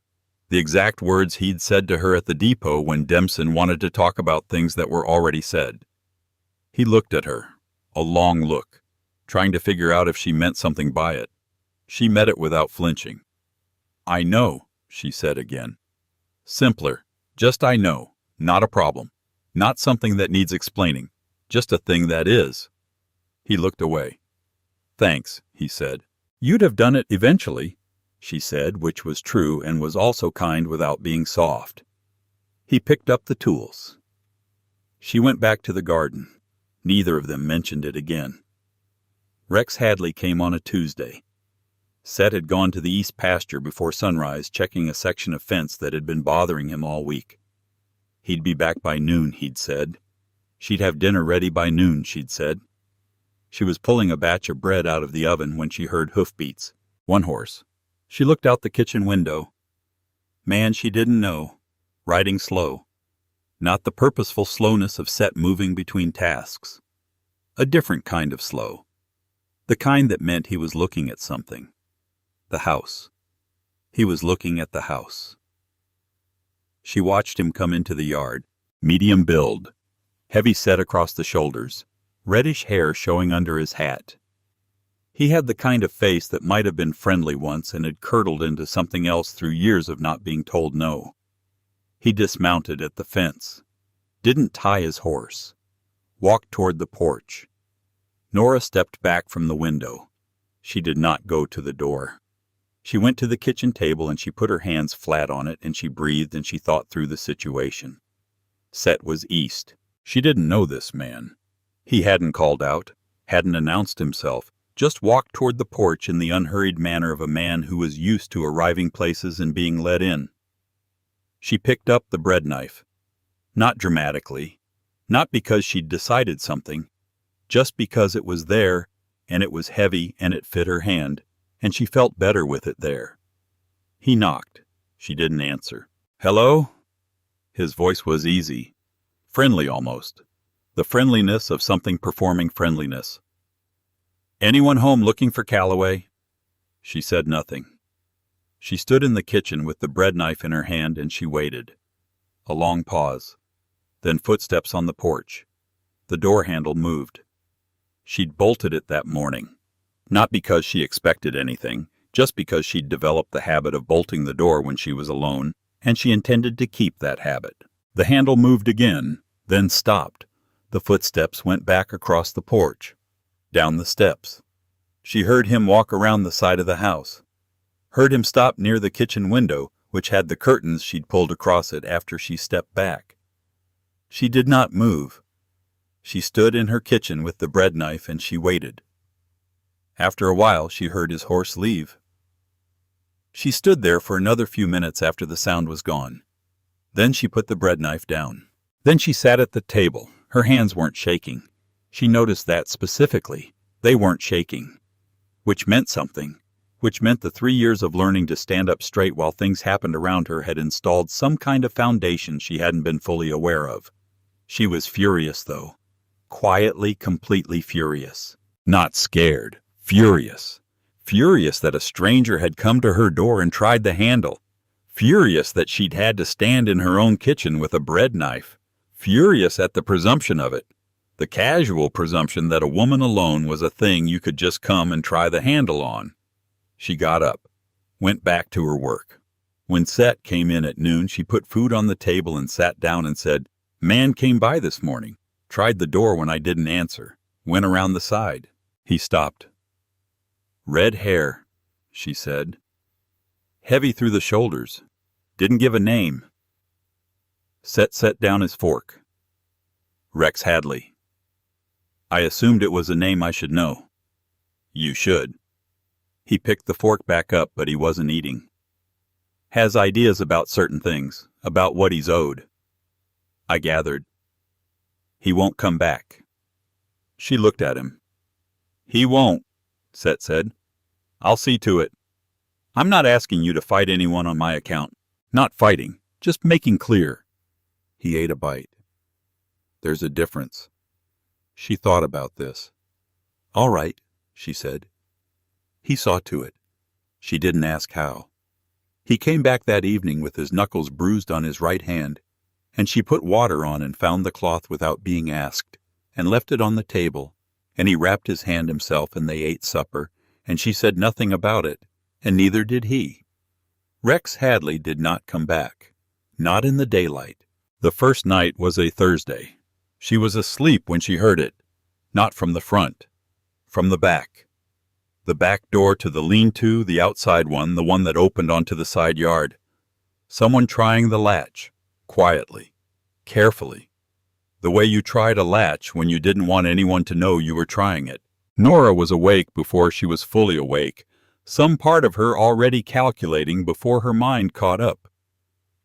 The exact words he'd said to her at the depot when Dempson wanted to talk about things that were already said. He looked at her. A long look, trying to figure out if she meant something by it. She met it without flinching. I know, she said again. Simpler. Just I know. Not a problem. Not something that needs explaining. Just a thing that is. He looked away. Thanks, he said. You'd have done it eventually, she said, which was true and was also kind without being soft. He picked up the tools. She went back to the garden. Neither of them mentioned it again. Rex Hadley came on a Tuesday. Set had gone to the east pasture before sunrise, checking a section of fence that had been bothering him all week. He'd be back by noon, he'd said. She'd have dinner ready by noon, she'd said. She was pulling a batch of bread out of the oven when she heard hoofbeats. One horse. She looked out the kitchen window. Man she didn't know. Riding slow. Not the purposeful slowness of Set moving between tasks. A different kind of slow. The kind that meant he was looking at something. The house. He was looking at the house. She watched him come into the yard. Medium build. Heavy set across the shoulders. Reddish hair showing under his hat. He had the kind of face that might have been friendly once and had curdled into something else through years of not being told no. He dismounted at the fence. didn't tie his horse, walked toward the porch. Nora stepped back from the window. She did not go to the door. She went to the kitchen table and she put her hands flat on it and she breathed and she thought through the situation. Set was east. She didn't know this man. He hadn't called out, hadn't announced himself, just walked toward the porch in the unhurried manner of a man who was used to arriving places and being let in. She picked up the bread knife. Not dramatically, not because she'd decided something, just because it was there, and it was heavy and it fit her hand, and she felt better with it there. He knocked. She didn't answer. "Hello?" His voice was easy, friendly almost, the friendliness of something performing friendliness. "Anyone home looking for Calloway?" She said nothing. She stood in the kitchen with the bread knife in her hand and she waited. A long pause. Then footsteps on the porch. The door handle moved. She'd bolted it that morning. Not because she expected anything, just because she'd developed the habit of bolting the door when she was alone, and she intended to keep that habit. The handle moved again, then stopped. The footsteps went back across the porch, down the steps. She heard him walk around the side of the house. Heard him stop near the kitchen window, which had the curtains she'd pulled across it after she stepped back. She did not move. She stood in her kitchen with the bread knife and she waited. After a while, she heard his horse leave. She stood there for another few minutes after the sound was gone. Then she put the bread knife down. Then she sat at the table. Her hands weren't shaking. She noticed that specifically. They weren't shaking. Which meant something. Which meant the 3 years of learning to stand up straight while things happened around her had installed some kind of foundation she hadn't been fully aware of. She was furious, though. Quietly, completely furious. Not scared. Furious. Furious that a stranger had come to her door and tried the handle. Furious that she'd had to stand in her own kitchen with a bread knife. Furious at the presumption of it. The casual presumption that a woman alone was a thing you could just come and try the handle on. She got up, went back to her work. When Set came in at noon, she put food on the table and sat down and said, "Man came by this morning. Tried the door when I didn't answer. Went around the side." He stopped. "Red hair," she said. "Heavy through the shoulders. Didn't give a name." Set set down his fork. "Rex Hadley." "I assumed it was a name I should know." "You should." He picked the fork back up, but he wasn't eating. "Has ideas about certain things, about what he's owed." I gathered. "He won't come back." She looked at him. "He won't," Set said. "I'll see to it. I'm not asking you to fight anyone on my account. Not fighting, just making clear." He ate a bite. "There's a difference." She thought about this. "All right," she said. He saw to it. She didn't ask how. He came back that evening with his knuckles bruised on his right hand, and she put water on and found the cloth without being asked, and left it on the table, and he wrapped his hand himself and they ate supper, and she said nothing about it, and neither did he. Rex Hadley did not come back. Not in the daylight. The first night was a Thursday. She was asleep when she heard it. Not from the front. From the back. The back door to the lean-to, the outside one, the one that opened onto the side yard. Someone trying the latch. Quietly. Carefully. The way you tried a latch when you didn't want anyone to know you were trying it. Nora was awake before she was fully awake, some part of her already calculating before her mind caught up.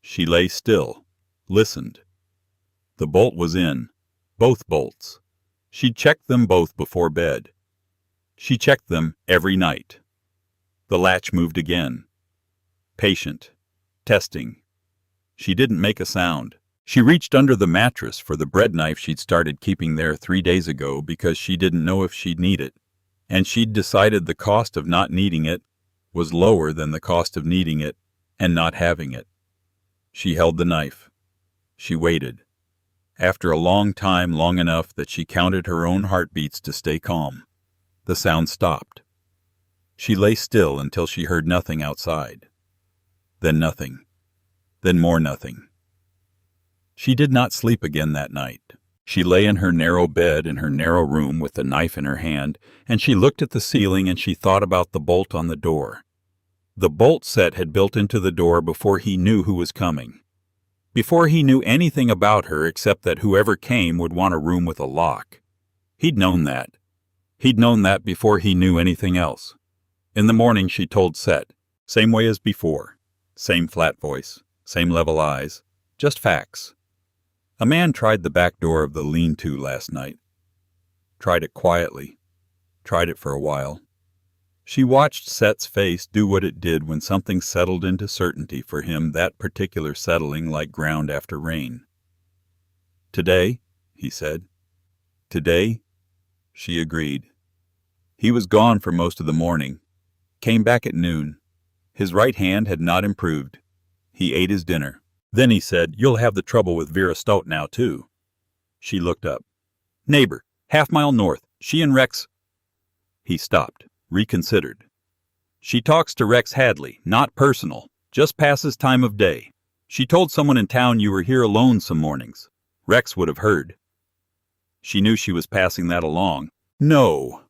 She lay still, listened. The bolt was in, both bolts. She'd checked them both before bed. She checked them every night. The latch moved again. Patient. Testing. She didn't make a sound. She reached under the mattress for the bread knife she'd started keeping there 3 days ago because she didn't know if she'd need it, and she'd decided the cost of not needing it was lower than the cost of needing it and not having it. She held the knife. She waited. After a long time, long enough that she counted her own heartbeats to stay calm, the sound stopped. She lay still until she heard nothing outside. Then nothing. Then more nothing. She did not sleep again that night. She lay in her narrow bed in her narrow room with the knife in her hand, and she looked at the ceiling and she thought about the bolt on the door. The bolt Set had built into the door before he knew who was coming. Before he knew anything about her except that whoever came would want a room with a lock. He'd known that. He'd known that before he knew anything else. In the morning she told Set, same way as before, same flat voice, same level eyes, just facts. A man tried the back door of the lean-to last night. Tried it quietly. Tried it for a while. She watched Set's face do what it did when something settled into certainty for him, that particular settling like ground after rain. Today, he said. Today, she agreed. He was gone for most of the morning. Came back at noon. His right hand had not improved. He ate his dinner. Then he said, "You'll have the trouble with Vera Stout now, too." She looked up. "Neighbor, half-mile north. She and Rex—" He stopped, reconsidered. "She talks to Rex Hadley, not personal, just passes time of day. She told someone in town you were here alone some mornings. Rex would have heard." She knew she was passing that along. "No,"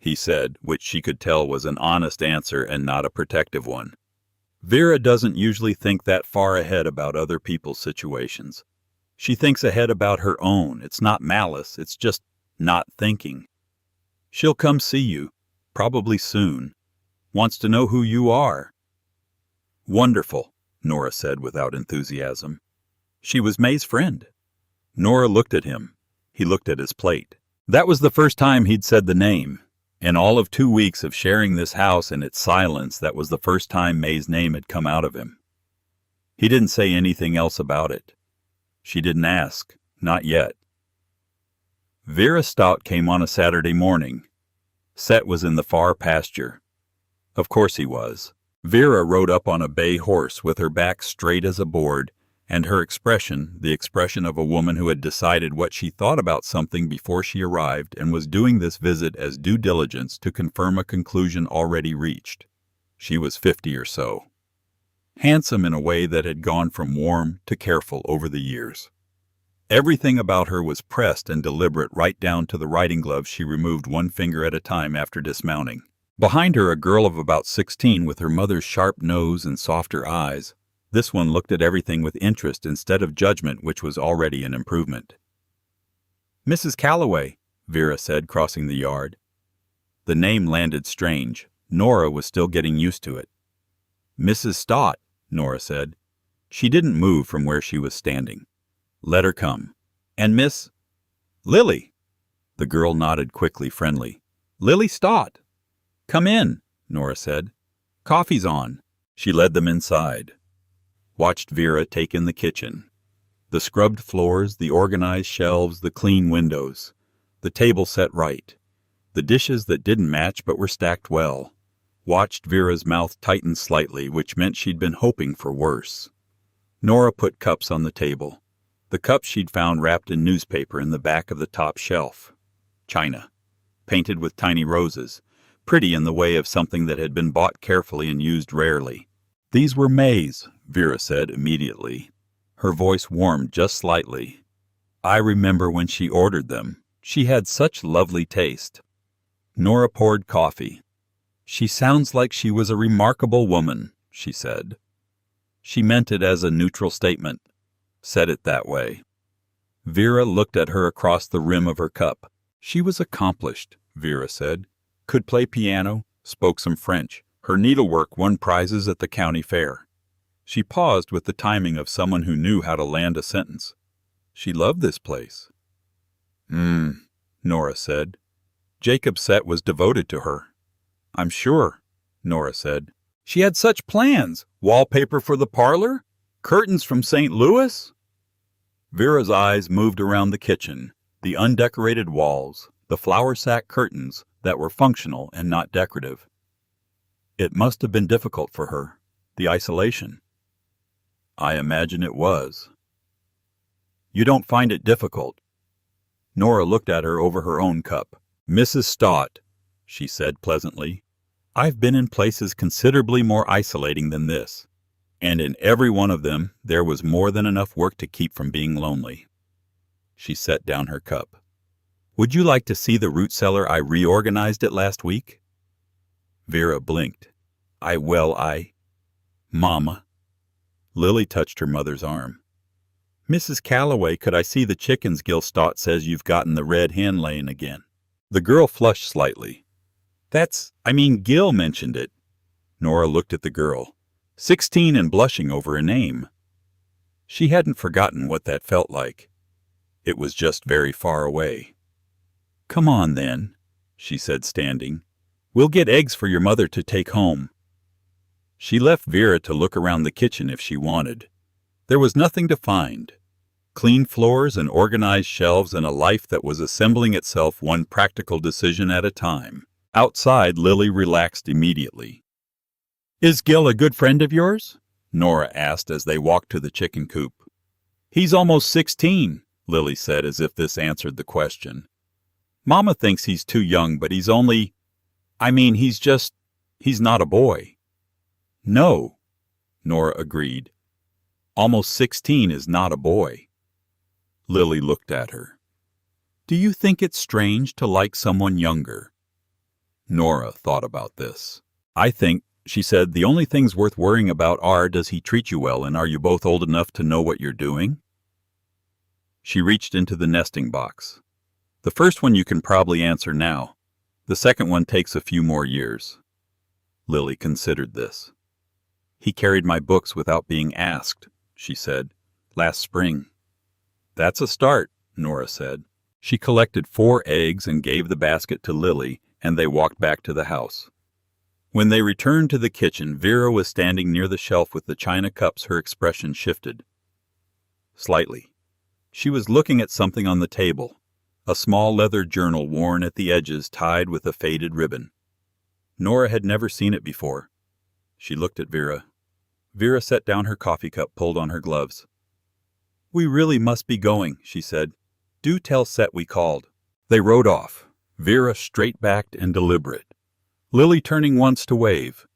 he said, which she could tell was an honest answer and not a protective one. Vera doesn't usually think that far ahead about other people's situations. She thinks ahead about her own. It's not malice, it's just not thinking. She'll come see you, probably soon. Wants to know who you are. Wonderful, Nora said without enthusiasm. She was May's friend. Nora looked at him. He looked at his plate. That was the first time he'd said the name. In all of 2 weeks of sharing this house and its silence, that was the first time May's name had come out of him. He didn't say anything else about it. She didn't ask, not yet. Vera Stout came on a Saturday morning. Set was in the far pasture. Of course he was. Vera rode up on a bay horse with her back straight as a board, and her expression, the expression of a woman who had decided what she thought about something before she arrived and was doing this visit as due diligence to confirm a conclusion already reached. She was 50 or so. Handsome in a way that had gone from warm to careful over the years. Everything about her was pressed and deliberate right down to the riding gloves she removed one finger at a time after dismounting. Behind her, a girl of about 16 with her mother's sharp nose and softer eyes. This one looked at everything with interest instead of judgment, which was already an improvement. "Mrs. Calloway," Vera said, crossing the yard. The name landed strange. Nora was still getting used to it. "Mrs. Stott," Nora said. She didn't move from where she was standing. Let her come. "And Miss—" "Lily." The girl nodded quickly, friendly. "Lily Stott." "Come in," Nora said. "Coffee's on." She led them inside. Watched Vera take in the kitchen. The scrubbed floors, the organized shelves, the clean windows. The table set right. The dishes that didn't match but were stacked well. Watched Vera's mouth tighten slightly, which meant she'd been hoping for worse. Nora put cups on the table. The cups she'd found wrapped in newspaper in the back of the top shelf. China. Painted with tiny roses. Pretty in the way of something that had been bought carefully and used rarely. "These were May's," Vera said immediately. Her voice warmed just slightly. "I remember when she ordered them. She had such lovely taste." Nora poured coffee. "She sounds like she was a remarkable woman," she said. She meant it as a neutral statement. Said it that way. Vera looked at her across the rim of her cup. She was accomplished, Vera said. Could play piano, spoke some French. Her needlework won prizes at the county fair. She paused with the timing of someone who knew how to land a sentence. She loved this place. Nora said. Jacob Set was devoted to her. "I'm sure," Nora said. "She had such plans. Wallpaper for the parlor? Curtains from St. Louis?" Vera's eyes moved around the kitchen, the undecorated walls, the flour sack curtains that were functional and not decorative. It must have been difficult for her, the isolation. I imagine it was. "You don't find it difficult?" Nora looked at her over her own cup. "Mrs. Stott," she said pleasantly, "I've been in places considerably more isolating than this. And in every one of them there was more than enough work to keep from being lonely. She set down her cup. Would you like to see the root cellar? I reorganized it last week. Vera blinked. Mama. Lily touched her mother's arm. Mrs. Calloway, could I see the chickens? Gil Stott says you've gotten the red hen laying again. The girl flushed slightly. Gil mentioned it. Nora looked at the girl, 16 and blushing over a name. She hadn't forgotten what that felt like. It was just very far away. Come on, then, she said, standing. We'll get eggs for your mother to take home. She left Vera to look around the kitchen if she wanted. There was nothing to find. Clean floors and organized shelves and a life that was assembling itself one practical decision at a time. Outside, Lily relaxed immediately. Is Gil a good friend of yours? Nora asked as they walked to the chicken coop. He's almost 16, Lily said as if this answered the question. Mama thinks he's too young, but he's not a boy. No, Nora agreed. Almost 16 is not a boy. Lily looked at her. Do you think it's strange to like someone younger? Nora thought about this. I think, she said, the only things worth worrying about are, does he treat you well, and are you both old enough to know what you're doing? She reached into the nesting box. The first one you can probably answer now. The second one takes a few more years. Lily considered this. He carried my books without being asked, she said, last spring. That's a start, Nora said. She collected 4 eggs and gave the basket to Lily, and they walked back to the house. When they returned to the kitchen, Vera was standing near the shelf with the china cups. Her expression shifted. Slightly. She was looking at something on the table, a small leather journal worn at the edges, tied with a faded ribbon. Nora had never seen it before. She looked at Vera. Vera set down her coffee cup, pulled on her gloves. We really must be going, she said. Do tell Set we called. They rode off, Vera straight-backed and deliberate, Lily turning once to wave.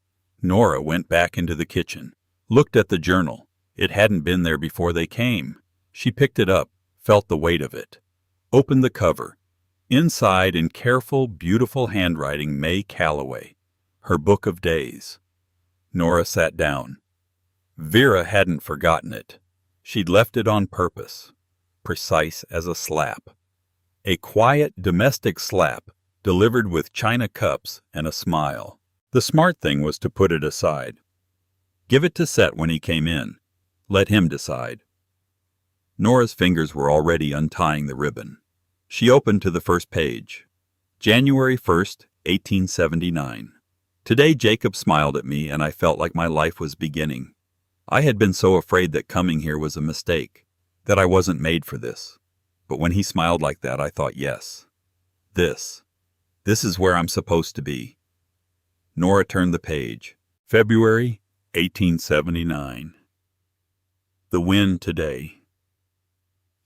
Nora went back into the kitchen, looked at the journal. It hadn't been there before they came. She picked it up, felt the weight of it, opened the cover. Inside, in careful, beautiful handwriting, May Calloway, her book of days. Nora sat down. Vera hadn't forgotten it. She'd left it on purpose, precise as a slap. A quiet, domestic slap, delivered with china cups and a smile. The smart thing was to put it aside. Give it to Set when he came in. Let him decide. Nora's fingers were already untying the ribbon. She opened to the first page. January 1st, 1879. Today Jacob smiled at me and I felt like my life was beginning. I had been so afraid that coming here was a mistake, that I wasn't made for this. But when he smiled like that, I thought, yes, this is where I'm supposed to be. Nora turned the page. February 1879. The wind today.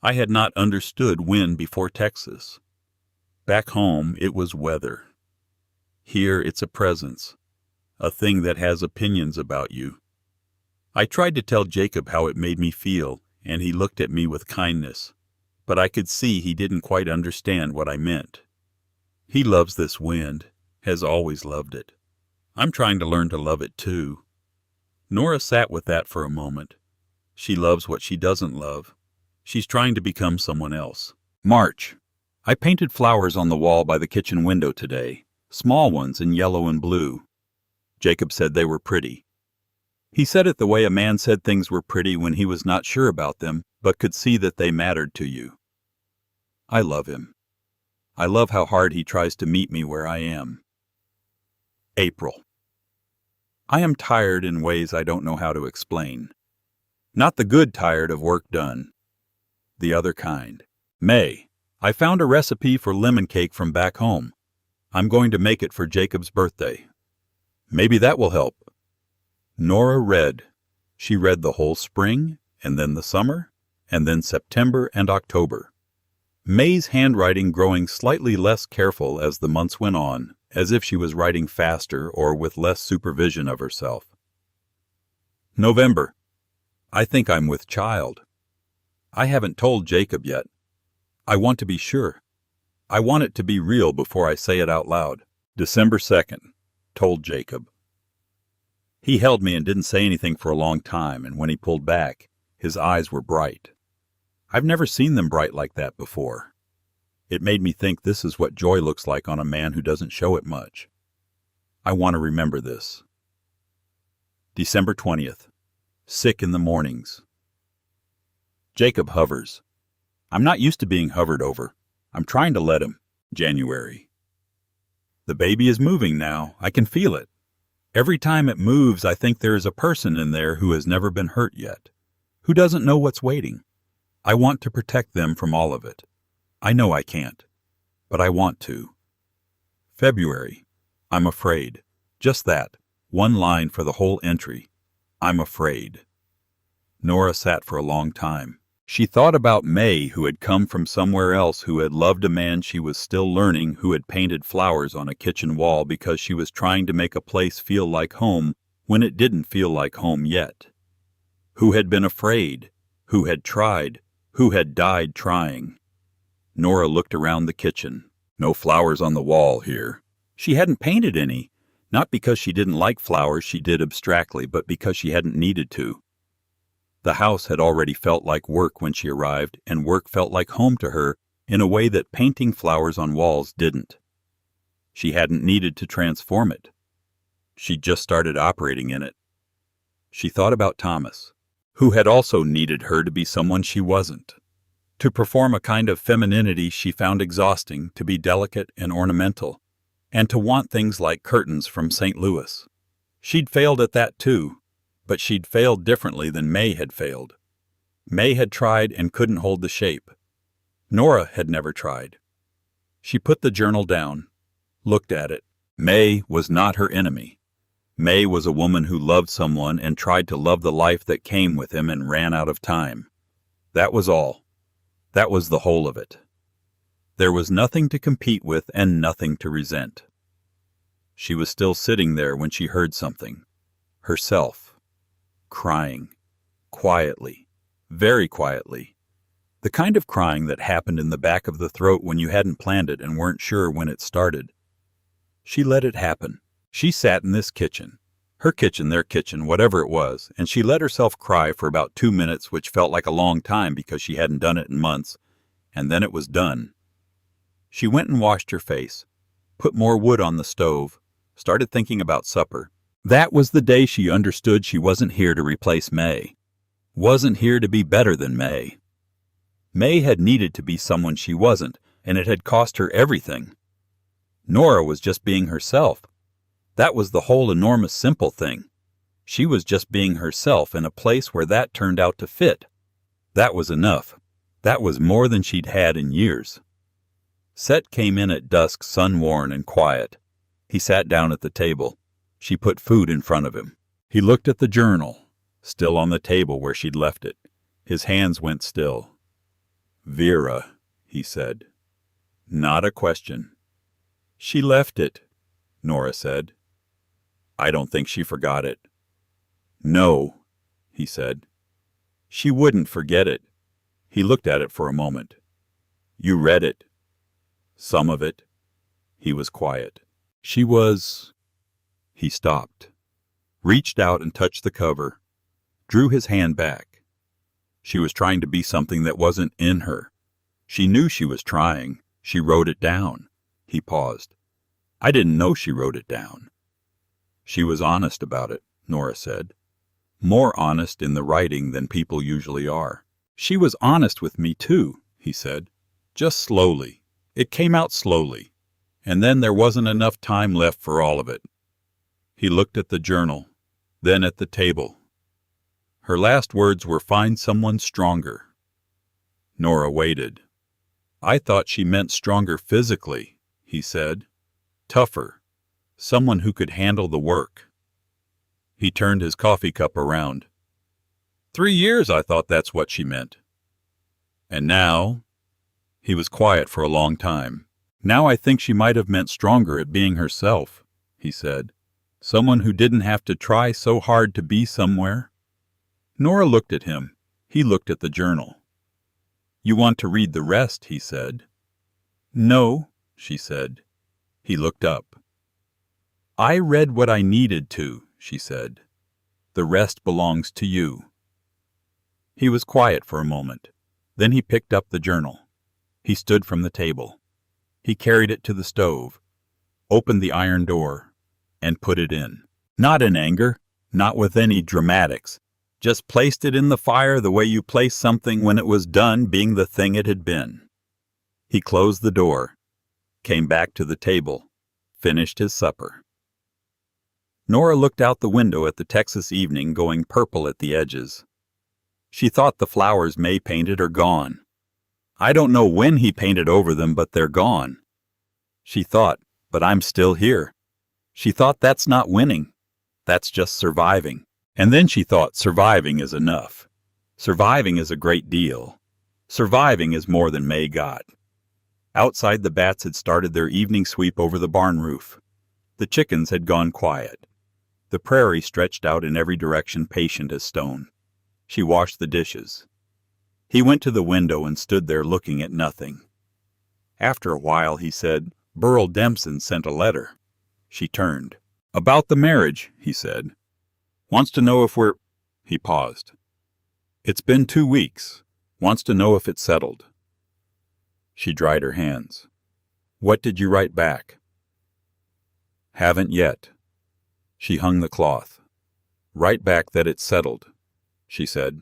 I had not understood wind before Texas. Back home, it was weather. Here, it's a presence, a thing that has opinions about you. I tried to tell Jacob how it made me feel, and he looked at me with kindness, but I could see he didn't quite understand what I meant. He loves this wind, has always loved it. I'm trying to learn to love it too. Nora sat with that for a moment. She loves what she doesn't love. She's trying to become someone else. March. I painted flowers on the wall by the kitchen window today, small ones in yellow and blue. Jacob said they were pretty. He said it the way a man said things were pretty when he was not sure about them, but could see that they mattered to you. I love him. I love how hard he tries to meet me where I am. April. I am tired in ways I don't know how to explain. Not the good tired of work done. The other kind. May. I found a recipe for lemon cake from back home. I'm going to make it for Jacob's birthday. Maybe that will help. Nora read. She read the whole spring, and then the summer, and then September and October. May's handwriting growing slightly less careful as the months went on, as if she was writing faster or with less supervision of herself. November. I think I'm with child. I haven't told Jacob yet. I want to be sure. I want it to be real before I say it out loud. December 2nd. Told Jacob. He held me and didn't say anything for a long time, and when he pulled back, his eyes were bright. I've never seen them bright like that before. It made me think this is what joy looks like on a man who doesn't show it much. I want to remember this. December 20th. Sick in the mornings. Jacob hovers. I'm not used to being hovered over. I'm trying to let him. January. The baby is moving now. I can feel it. Every time it moves, I think there is a person in there who has never been hurt yet, who doesn't know what's waiting. I want to protect them from all of it. I know I can't, but I want to. February. I'm afraid. Just that. One line for the whole entry. I'm afraid. Nora sat for a long time. She thought about May, who had come from somewhere else, who had loved a man she was still learning, who had painted flowers on a kitchen wall because she was trying to make a place feel like home when it didn't feel like home yet. Who had been afraid, who had tried, who had died trying. Nora looked around the kitchen. No flowers on the wall here. She hadn't painted any, not because she didn't like flowers, she did abstractly, but because she hadn't needed to. The house had already felt like work when she arrived, and work felt like home to her in a way that painting flowers on walls didn't. She hadn't needed to transform it. She'd just started operating in it. She thought about Thomas, who had also needed her to be someone she wasn't, to perform a kind of femininity she found exhausting, to be delicate and ornamental, and to want things like curtains from St. Louis. She'd failed at that too. But she'd failed differently than May had failed. May had tried and couldn't hold the shape. Nora had never tried. She put the journal down, looked at it. May was not her enemy. May was a woman who loved someone and tried to love the life that came with him and ran out of time. That was all. That was the whole of it. There was nothing to compete with and nothing to resent. She was still sitting there when she heard something. Herself. Crying. Quietly. Very quietly. The kind of crying that happened in the back of the throat when you hadn't planned it and weren't sure when it started. She let it happen. She sat in this kitchen. Her kitchen, their kitchen, whatever it was, and she let herself cry for about 2 minutes, which felt like a long time because she hadn't done it in months, and then it was done. She went and washed her face, put more wood on the stove, started thinking about supper. That was the day she understood she wasn't here to replace May. Wasn't here to be better than May. May had needed to be someone she wasn't, and it had cost her everything. Nora was just being herself. That was the whole enormous simple thing. She was just being herself in a place where that turned out to fit. That was enough. That was more than she'd had in years. Set came in at dusk, sun-worn and quiet. He sat down at the table. She put food in front of him. He looked at the journal, still on the table where she'd left it. His hands went still. Vera, he said. Not a question. She left it, Nora said. I don't think she forgot it. No, he said. She wouldn't forget it. He looked at it for a moment. You read it. Some of it. He was quiet. She was... He stopped, reached out and touched the cover, drew his hand back. She was trying to be something that wasn't in her. She knew she was trying. She wrote it down. He paused. I didn't know she wrote it down. She was honest about it, Nora said. More honest in the writing than people usually are. She was honest with me too, he said. Just slowly. It came out slowly. And then there wasn't enough time left for all of it. He looked at the journal, then at the table. Her last words were, find someone stronger. Nora waited. I thought she meant stronger physically, he said. Tougher. Someone who could handle the work. He turned his coffee cup around. 3 years I thought that's what she meant. And now... He was quiet for a long time. Now I think she might have meant stronger at being herself, he said. Someone who didn't have to try so hard to be somewhere. Nora looked at him. He looked at the journal. "You want to read the rest," he said. "No," she said. He looked up. "I read what I needed to," she said. "The rest belongs to you." He was quiet for a moment. Then he picked up the journal. He stood from the table. He carried it to the stove, opened the iron door, and put it in. Not in anger, not with any dramatics. Just placed it in the fire the way you place something when it was done being the thing it had been. He closed the door, came back to the table, finished his supper. Nora looked out the window at the Texas evening going purple at the edges. She thought the flowers May painted are gone. I don't know when he painted over them, but they're gone. She thought, but I'm still here. She thought that's not winning. That's just surviving. And then she thought surviving is enough. Surviving is a great deal. Surviving is more than May got. Outside, the bats had started their evening sweep over the barn roof. The chickens had gone quiet. The prairie stretched out in every direction, patient as stone. She washed the dishes. He went to the window and stood there looking at nothing. After a while he said, "Burl Dempson sent a letter." She turned. "About the marriage," he said. "Wants to know if we're—" He paused. "It's been 2 weeks. Wants to know if it's settled." She dried her hands. "What did you write back?" "Haven't yet." She hung the cloth. "Write back that it's settled," she said.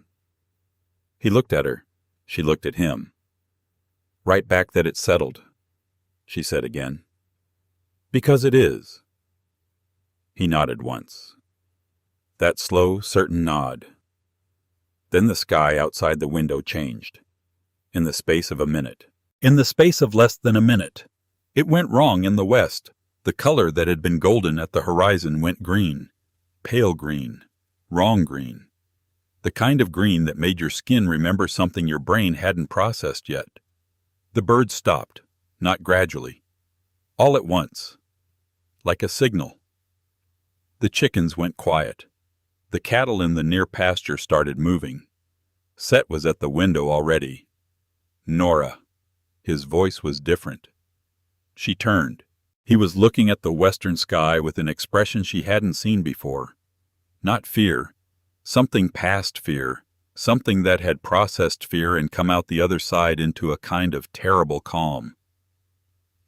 He looked at her. She looked at him. "Write back that it's settled," she said again. "Because it is." He nodded once. That slow, certain nod. Then the sky outside the window changed. In the space of a minute. In the space of less than a minute. It went wrong in the west. The color that had been golden at the horizon went green. Pale green. Wrong green. The kind of green that made your skin remember something your brain hadn't processed yet. The birds stopped, not gradually. All at once. Like a signal. The chickens went quiet. The cattle in the near pasture started moving. Set was at the window already. "Nora." His voice was different. She turned. He was looking at the western sky with an expression she hadn't seen before. Not fear. Something past fear. Something that had processed fear and come out the other side into a kind of terrible calm.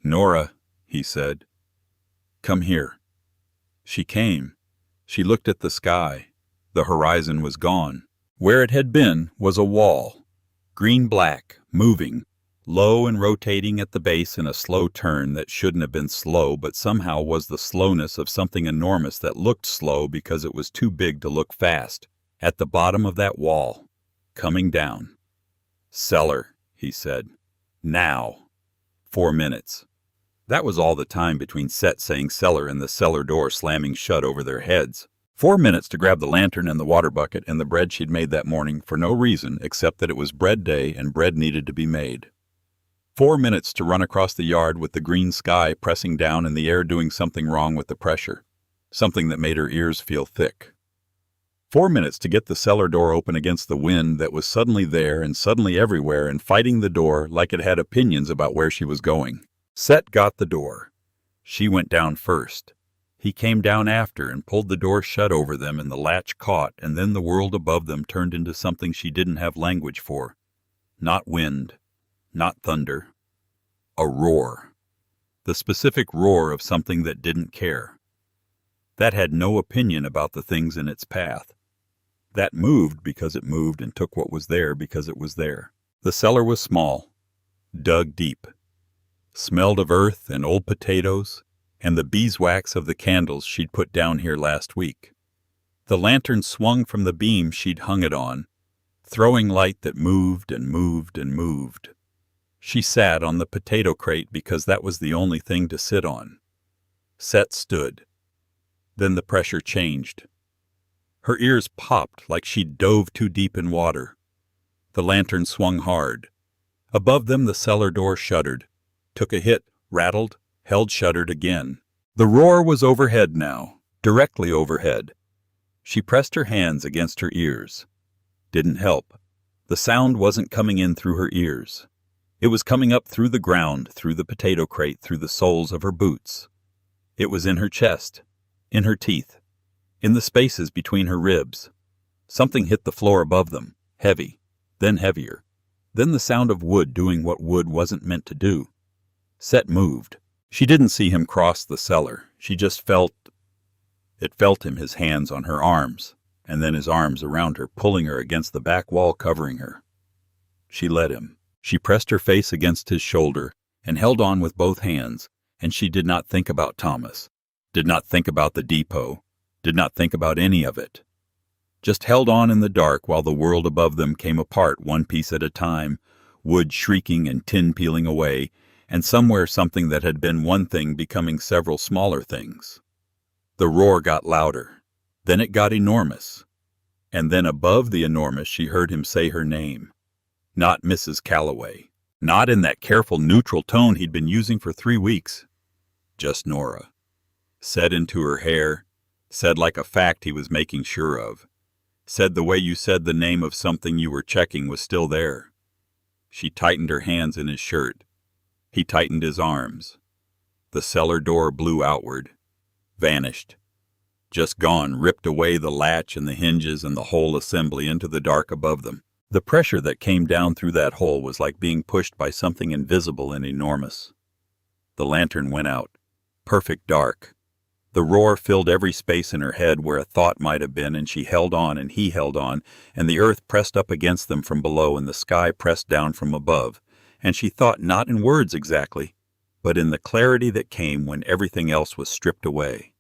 "Nora," he said. "Come here." She came. She looked at the sky. The horizon was gone. Where it had been was a wall. Green-black, moving, low and rotating at the base in a slow turn that shouldn't have been slow, but somehow was the slowness of something enormous that looked slow because it was too big to look fast. At the bottom of that wall, coming down. "Cellar," he said. "Now." 4 minutes. That was all the time between Set saying cellar and the cellar door slamming shut over their heads. 4 minutes to grab the lantern and the water bucket and the bread she'd made that morning for no reason except that it was bread day and bread needed to be made. 4 minutes to run across the yard with the green sky pressing down and the air doing something wrong with the pressure, something that made her ears feel thick. 4 minutes to get the cellar door open against the wind that was suddenly there and suddenly everywhere and fighting the door like it had opinions about where she was going. Set got the door. She went down first. He came down after and pulled the door shut over them and the latch caught, and then the world above them turned into something she didn't have language for. Not wind. Not thunder. A roar. The specific roar of something that didn't care. That had no opinion about the things in its path. That moved because it moved and took what was there because it was there. The cellar was small. Dug deep. Smelled of earth and old potatoes and the beeswax of the candles she'd put down here last week. The lantern swung from the beam she'd hung it on, throwing light that moved and moved and moved. She sat on the potato crate because that was the only thing to sit on. Set stood. Then the pressure changed. Her ears popped like she'd dove too deep in water. The lantern swung hard. Above them the cellar door shuddered, took a hit, rattled, held shuttered again. The roar was overhead now, directly overhead. She pressed her hands against her ears. Didn't help. The sound wasn't coming in through her ears. It was coming up through the ground, through the potato crate, through the soles of her boots. It was in her chest, in her teeth, in the spaces between her ribs. Something hit the floor above them, heavy, then heavier, then the sound of wood doing what wood wasn't meant to do. Set moved. She didn't see him cross the cellar. She just felt him, his hands on her arms, and then his arms around her, pulling her against the back wall, covering her. She let him. She pressed her face against his shoulder and held on with both hands, and she did not think about Thomas, did not think about the depot, did not think about any of it. Just held on in the dark while the world above them came apart one piece at a time, wood shrieking and tin peeling away, and somewhere something that had been one thing becoming several smaller things. The roar got louder. Then it got enormous. And then above the enormous she heard him say her name. Not Mrs. Calloway. Not in that careful neutral tone he'd been using for 3 weeks. Just Nora. Said into her hair. Said like a fact he was making sure of. Said the way you said the name of something you were checking was still there. She tightened her hands in his shirt. He tightened his arms. The cellar door blew outward. Vanished. Just gone, ripped away the latch and the hinges and the whole assembly into the dark above them. The pressure that came down through that hole was like being pushed by something invisible and enormous. The lantern went out. Perfect dark. The roar filled every space in her head where a thought might have been, and she held on and he held on, and the earth pressed up against them from below and the sky pressed down from above, and she thought not in words exactly, but in the clarity that came when everything else was stripped away.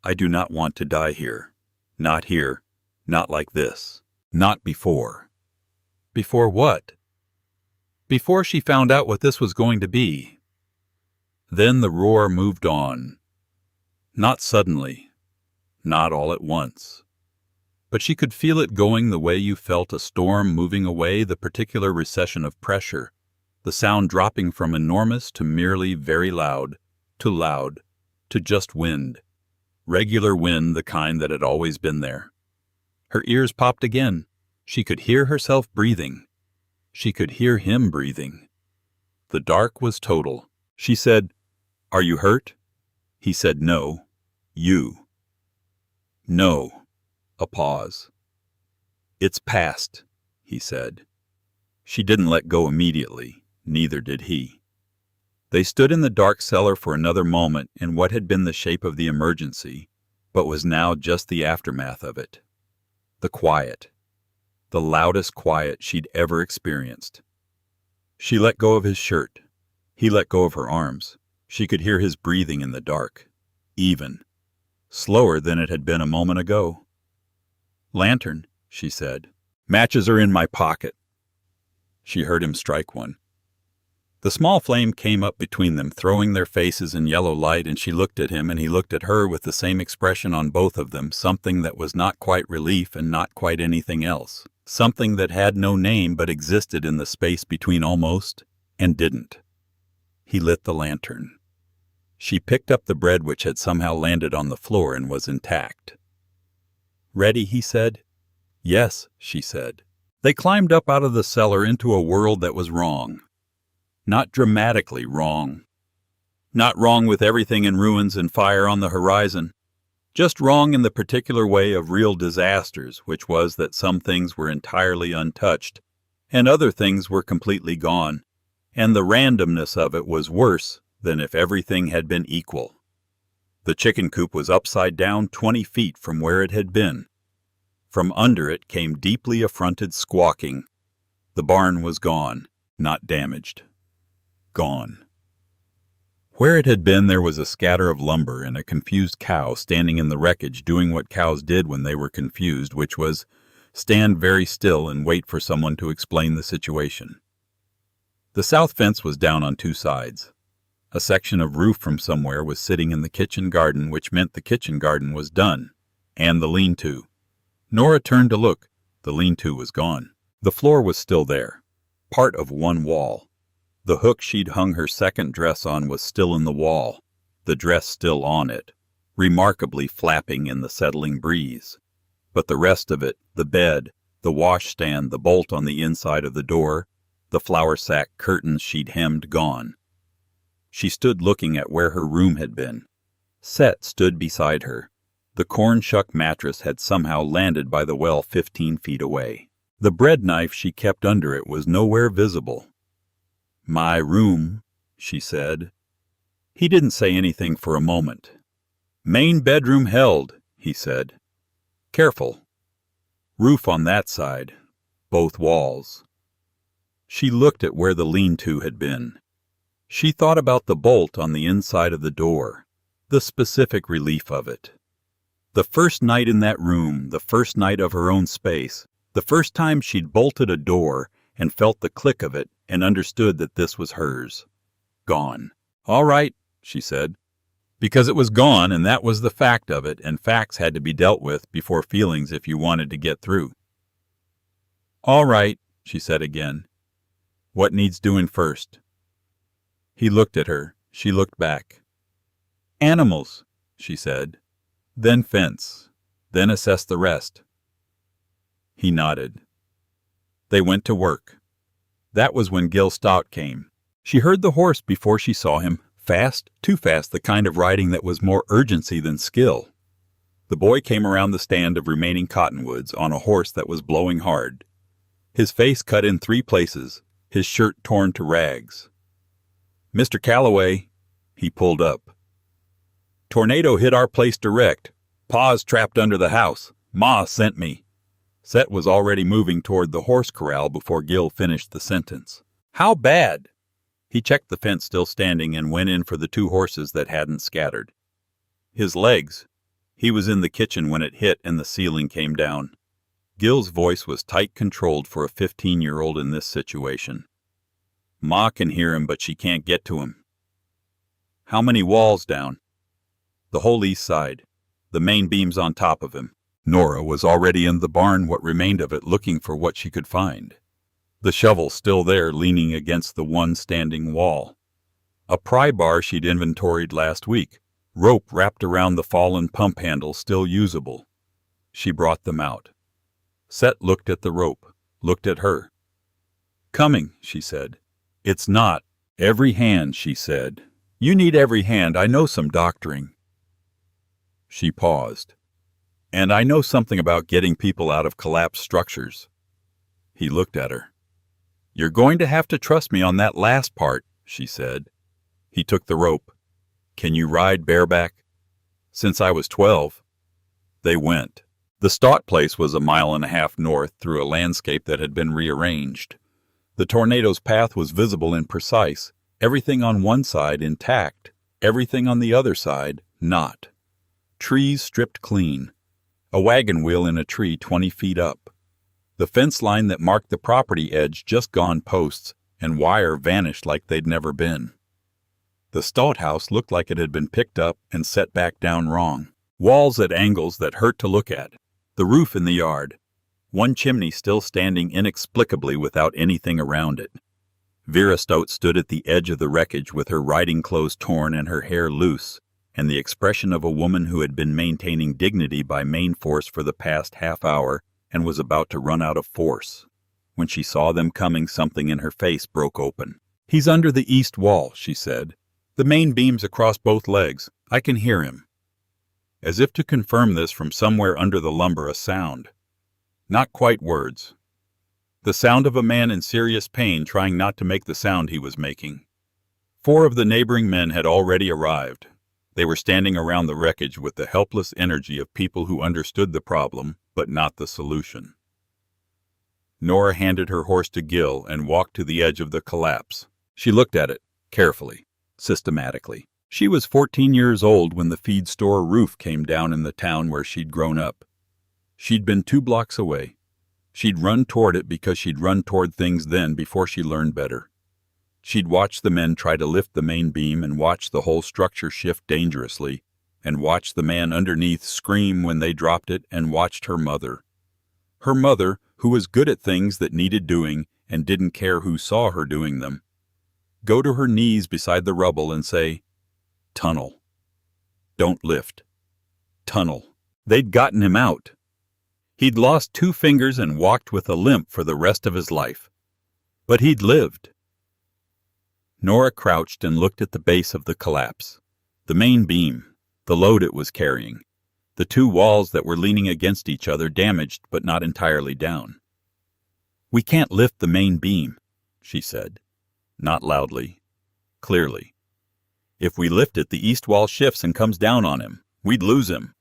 I do not want to die here. Not here. Not like this. Not before. Before what? Before she found out what this was going to be. Then the roar moved on. Not suddenly. Not all at once. But she could feel it going the way you felt a storm moving away, the particular recession of pressure, the sound dropping from enormous to merely very loud, to just wind. Regular wind, the kind that had always been there. Her ears popped again. She could hear herself breathing. She could hear him breathing. The dark was total. She said, "Are you hurt?" He said, "No. You." "No." A pause. "It's past," he said. She didn't let go immediately. Neither did he. They stood in the dark cellar for another moment in what had been the shape of the emergency, but was now just the aftermath of it. The quiet. The loudest quiet she'd ever experienced. She let go of his shirt. He let go of her arms. She could hear his breathing in the dark. Even. Slower than it had been a moment ago. "Lantern," she said. "Matches are in my pocket." She heard him strike one. The small flame came up between them, throwing their faces in yellow light, and she looked at him and he looked at her with the same expression on both of them, something that was not quite relief and not quite anything else. Something that had no name but existed in the space between almost and didn't. He lit the lantern. She picked up the bread which had somehow landed on the floor and was intact. "Ready?" he said. "Yes," she said. They climbed up out of the cellar into a world that was wrong. Not dramatically wrong. Not wrong with everything in ruins and fire on the horizon. Just wrong in the particular way of real disasters, which was that some things were entirely untouched, and other things were completely gone, and the randomness of it was worse than if everything had been equal. The chicken coop was upside down 20 feet from where it had been. From under it came deeply affronted squawking. The barn was gone, not damaged. Gone. Where it had been there was a scatter of lumber and a confused cow standing in the wreckage doing what cows did when they were confused, which was stand very still and wait for someone to explain the situation. The south fence was down on 2 sides. A section of roof from somewhere was sitting in the kitchen garden, which meant the kitchen garden was done, and the lean-to. Nora turned to look. The lean-to was gone. The floor was still there, part of one wall. The hook she'd hung her second dress on was still in the wall, the dress still on it, remarkably flapping in the settling breeze. But the rest of it, the bed, The washstand, the bolt on the inside of the door, the flour sack curtains she'd hemmed gone. She stood looking at where her room had been. Set stood beside her. The corn-shuck mattress had somehow landed by the well 15 feet away. The bread knife she kept under it was nowhere visible. "My room," she said. He didn't say anything for a moment. "Main bedroom held," he said. "Careful. Roof on that side. Both walls." She looked at where the lean-to had been. She thought about the bolt on the inside of the door, the specific relief of it. The first night in that room, the first night of her own space, the first time she'd bolted a door and felt the click of it and understood that this was hers. Gone. "All right," she said. Because it was gone, and that was the fact of it, and facts had to be dealt with before feelings if you wanted to get through. "All right," she said again. "What needs doing first?" He looked at her. She looked back. "Animals," she said. "Then fence. Then assess the rest." He nodded. They went to work. That was when Gil Stout came. She heard the horse before she saw him. Fast, too fast, the kind of riding that was more urgency than skill. The boy came around the stand of remaining cottonwoods on a horse that was blowing hard. His face cut in 3 places, his shirt torn to rags. "Mr. Calloway," he pulled up. "Tornado hit our place direct. Pa's trapped under the house. Ma sent me." Set was already moving toward the horse corral before Gil finished the sentence. "How bad?" He checked the fence still standing and went in for the 2 horses that hadn't scattered. His legs. He was in the kitchen when it hit and the ceiling came down. Gil's voice was tight controlled for a 15-year-old in this situation. "Ma can hear him, but she can't get to him." "How many walls down?" "The whole east side. The main beam's on top of him." Nora was already in the barn, what remained of it, looking for what she could find. The shovel still there, leaning against the one standing wall. A pry bar she'd inventoried last week. Rope wrapped around the fallen pump handle, still usable. She brought them out. Set looked at the rope, looked at her. "Coming," she said. "It's not." "Every hand," she said. "You need every hand. I know some doctoring." She paused. "And I know something about getting people out of collapsed structures." He looked at her. "You're going to have to trust me on that last part," she said. He took the rope. "Can you ride bareback?" "Since I was 12. They went. The Stott place was 1.5 miles north through a landscape that had been rearranged. The tornado's path was visible and precise, everything on one side intact, everything on the other side not. Trees stripped clean. A wagon wheel in a tree 20 feet up. The fence line that marked the property edge just gone posts, and wire vanished like they'd never been. The Stott house looked like it had been picked up and set back down wrong. Walls at angles that hurt to look at. The roof in the yard. One chimney still standing inexplicably without anything around it. Vera Stout stood at the edge of the wreckage with her riding clothes torn and her hair loose, and the expression of a woman who had been maintaining dignity by main force for the past half hour and was about to run out of force. When she saw them coming, something in her face broke open. "He's under the east wall," she said. "The main beam's across both legs. I can hear him." As if to confirm this, from somewhere under the lumber a sound. Not quite words. The sound of a man in serious pain trying not to make the sound he was making. 4 of the neighboring men had already arrived. They were standing around the wreckage with the helpless energy of people who understood the problem, but not the solution. Nora handed her horse to Gil and walked to the edge of the collapse. She looked at it, carefully, systematically. She was 14 years old when the feed store roof came down in the town where she'd grown up. She'd been 2 blocks away. She'd run toward it because she'd run toward things then before she learned better. She'd watched the men try to lift the main beam and watched the whole structure shift dangerously, and watched the man underneath scream when they dropped it, and watched her mother. Her mother, who was good at things that needed doing and didn't care who saw her doing them, go to her knees beside the rubble and say, "Tunnel. Don't lift. Tunnel." They'd gotten him out. He'd lost 2 fingers and walked with a limp for the rest of his life. But he'd lived. Nora crouched and looked at the base of the collapse. The main beam, the load it was carrying. The 2 walls that were leaning against each other, damaged but not entirely down. "We can't lift the main beam," she said. Not loudly, clearly. "If we lift it, the east wall shifts and comes down on him. We'd lose him."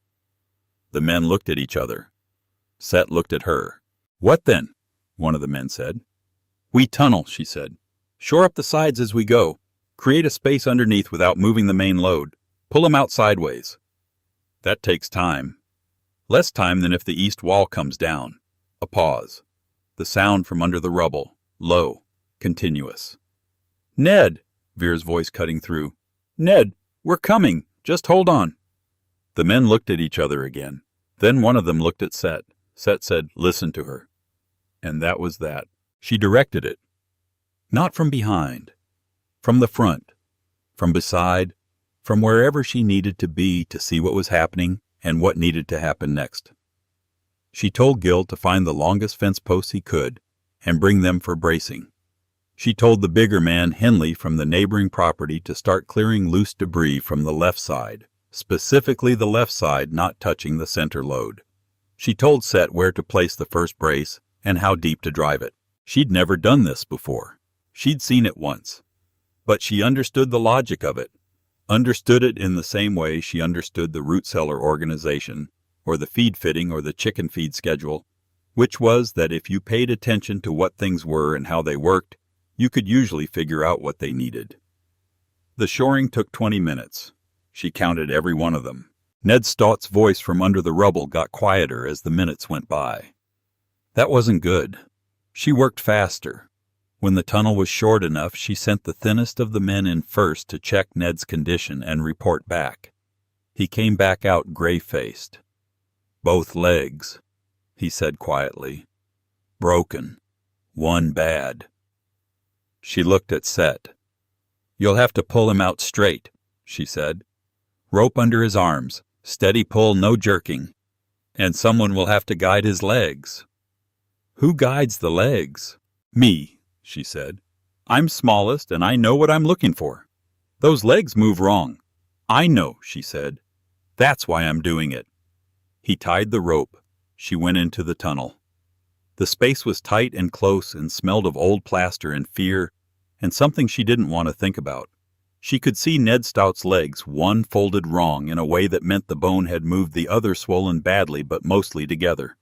The men looked at each other. Set looked at her. "What then?" one of the men said. "We tunnel," she said. "Shore up the sides as we go. Create a space underneath without moving the main load. Pull him out sideways. That takes time. Less time than if the east wall comes down." A pause. The sound from under the rubble, low, continuous. "Ned," Vera's voice cutting through. "Ned, we're coming. Just hold on." The men looked at each other again. Then one of them looked at Set. Set said, "Listen to her." And that was that. She directed it. Not from behind. From the front. From beside. From wherever she needed to be to see what was happening and what needed to happen next. She told Gil to find the longest fence posts he could and bring them for bracing. She told the bigger man, Henley, from the neighboring property to start clearing loose debris from the left side, specifically the left side not touching the center load. She told Set where to place the first brace and how deep to drive it. She'd never done this before. She'd seen it once. But she understood the logic of it. Understood it in the same way she understood the root cellar organization, or the feed fitting or the chicken feed schedule, which was that if you paid attention to what things were and how they worked, you could usually figure out what they needed. The shoring took 20 minutes. She counted every one of them. Ned Stott's voice from under the rubble got quieter as the minutes went by. That wasn't good. She worked faster. When the tunnel was short enough, she sent the thinnest of the men in first to check Ned's condition and report back. He came back out gray-faced. "Both legs," he said quietly. "Broken. One bad." She looked at Set. "You'll have to pull him out straight," she said. "Rope under his arms. Steady pull, no jerking. And someone will have to guide his legs." "Who guides the legs?" "Me," she said. "I'm smallest, and I know what I'm looking for. Those legs move wrong." "I know," she said. "That's why I'm doing it." He tied the rope. She went into the tunnel. The space was tight and close and smelled of old plaster and fear and something she didn't want to think about. She could see Ned Stout's legs, one folded wrong in a way that meant the bone had moved the other swollen badly but mostly together.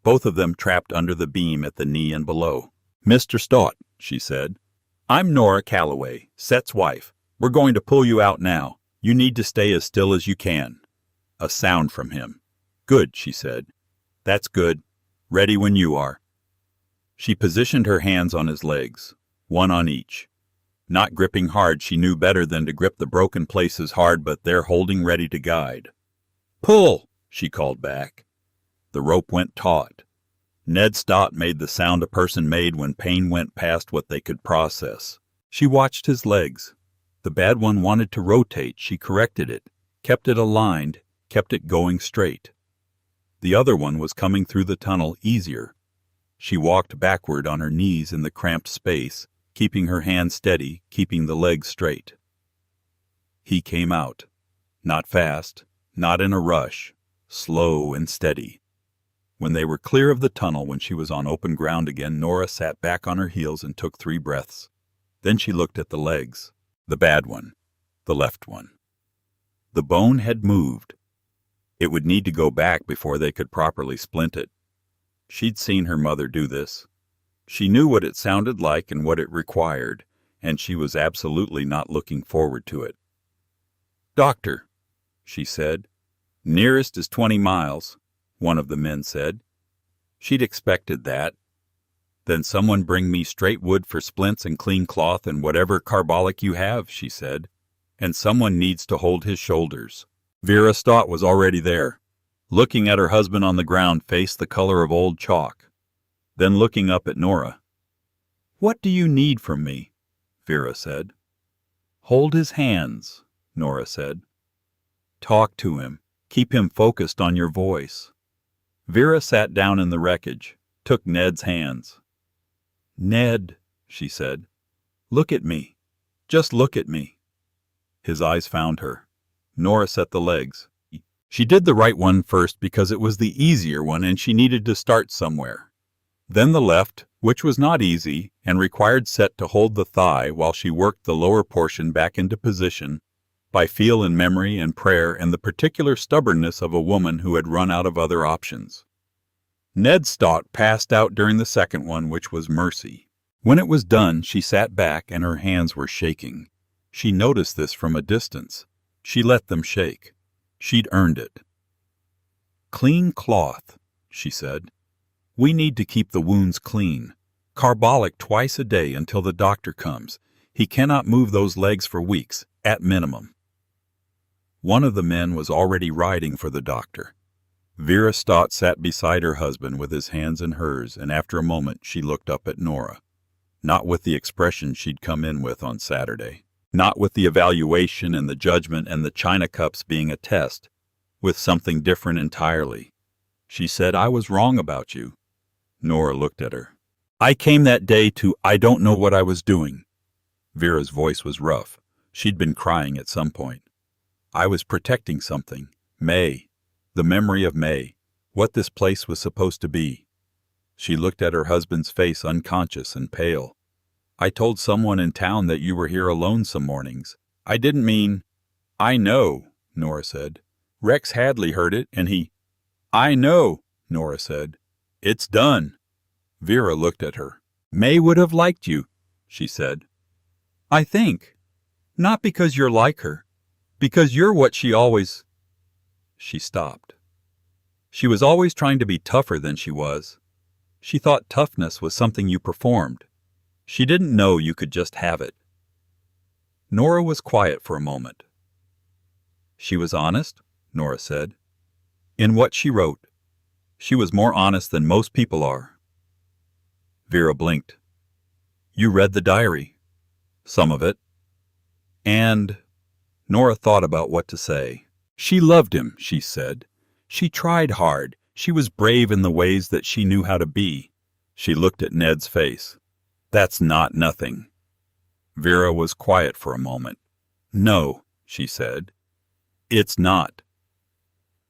Both of them trapped under the beam at the knee and below. "Mr. Stott," she said, "I'm Nora Calloway, Set's wife. We're going to pull you out now. You need to stay as still as you can." A sound from him. "Good," she said. "That's good. Ready when you are." She positioned her hands on his legs, one on each. Not gripping hard, she knew better than to grip the broken places hard, but there holding ready to guide. "Pull!" she called back. The rope went taut. Ned Stott made the sound a person made when pain went past what they could process. She watched his legs. The bad one wanted to rotate. She corrected it, kept it aligned, kept it going straight. The other one was coming through the tunnel easier. She walked backward on her knees in the cramped space, keeping her hands steady, keeping the legs straight. He came out. Not fast, not in a rush, slow and steady. When they were clear of the tunnel, when she was on open ground again, Nora sat back on her heels and took 3 breaths. Then she looked at the legs. The bad one. The left one. The bone had moved. It would need to go back before they could properly splint it. She'd seen her mother do this. She knew what it sounded like and what it required, and she was absolutely not looking forward to it. "Doctor," she said. "Nearest is 20 miles, one of the men said. She'd expected that. "Then someone bring me straight wood for splints and clean cloth and whatever carbolic you have," she said. "And someone needs to hold his shoulders." Vera Stott was already there, looking at her husband on the ground, face the color of old chalk. Then looking up at Nora. "What do you need from me?" Vera said. "Hold his hands," Nora said. "Talk to him. Keep him focused on your voice." Vera sat down in the wreckage, took Ned's hands. "Ned," she said, "look at me. Just look at me." His eyes found her. Nora set the legs. She did the right one first because it was the easier one and she needed to start somewhere. Then the left, which was not easy and required Set to hold the thigh while she worked the lower portion back into position by feel and memory and prayer and the particular stubbornness of a woman who had run out of other options. Ned's stalk passed out during the second one, which was mercy. When it was done, she sat back and her hands were shaking. She noticed this from a distance. She let them shake. She'd earned it. "Clean cloth," she said. "We need to keep the wounds clean. Carbolic twice a day until the doctor comes. He cannot move those legs for weeks, at minimum." One of the men was already riding for the doctor. Vera Stott sat beside her husband with his hands in hers, and after a moment she looked up at Nora. Not with the expression she'd come in with on Saturday. Not with the evaluation and the judgment and the china cups being a test. With something different entirely. She said, "I was wrong about you." Nora looked at her. "I came that day to I don't know what I was doing." Vera's voice was rough. She'd been crying at some point. "I was protecting something. May. The memory of May. What this place was supposed to be." She looked at her husband's face, unconscious and pale. "I told someone in town that you were here alone some mornings. I didn't mean—" "I know," Nora said. "Rex Hadley heard it, and he—" "I know," Nora said. "It's done." Vera looked at her. "May would have liked you," she said. "I think. Not because you're like her. Because you're what she always—" She stopped. She was always trying to be tougher than she was. She thought toughness was something you performed. She didn't know you could just have it. Nora was quiet for a moment. "She was honest," Nora said. "In what she wrote. She was more honest than most people are." Vera blinked. "You read the diary." "Some of it." "And—" Nora thought about what to say. "She loved him," she said. "She tried hard. She was brave in the ways that she knew how to be." She looked at Ned's face. "That's not nothing." Vera was quiet for a moment. "No," she said. "It's not."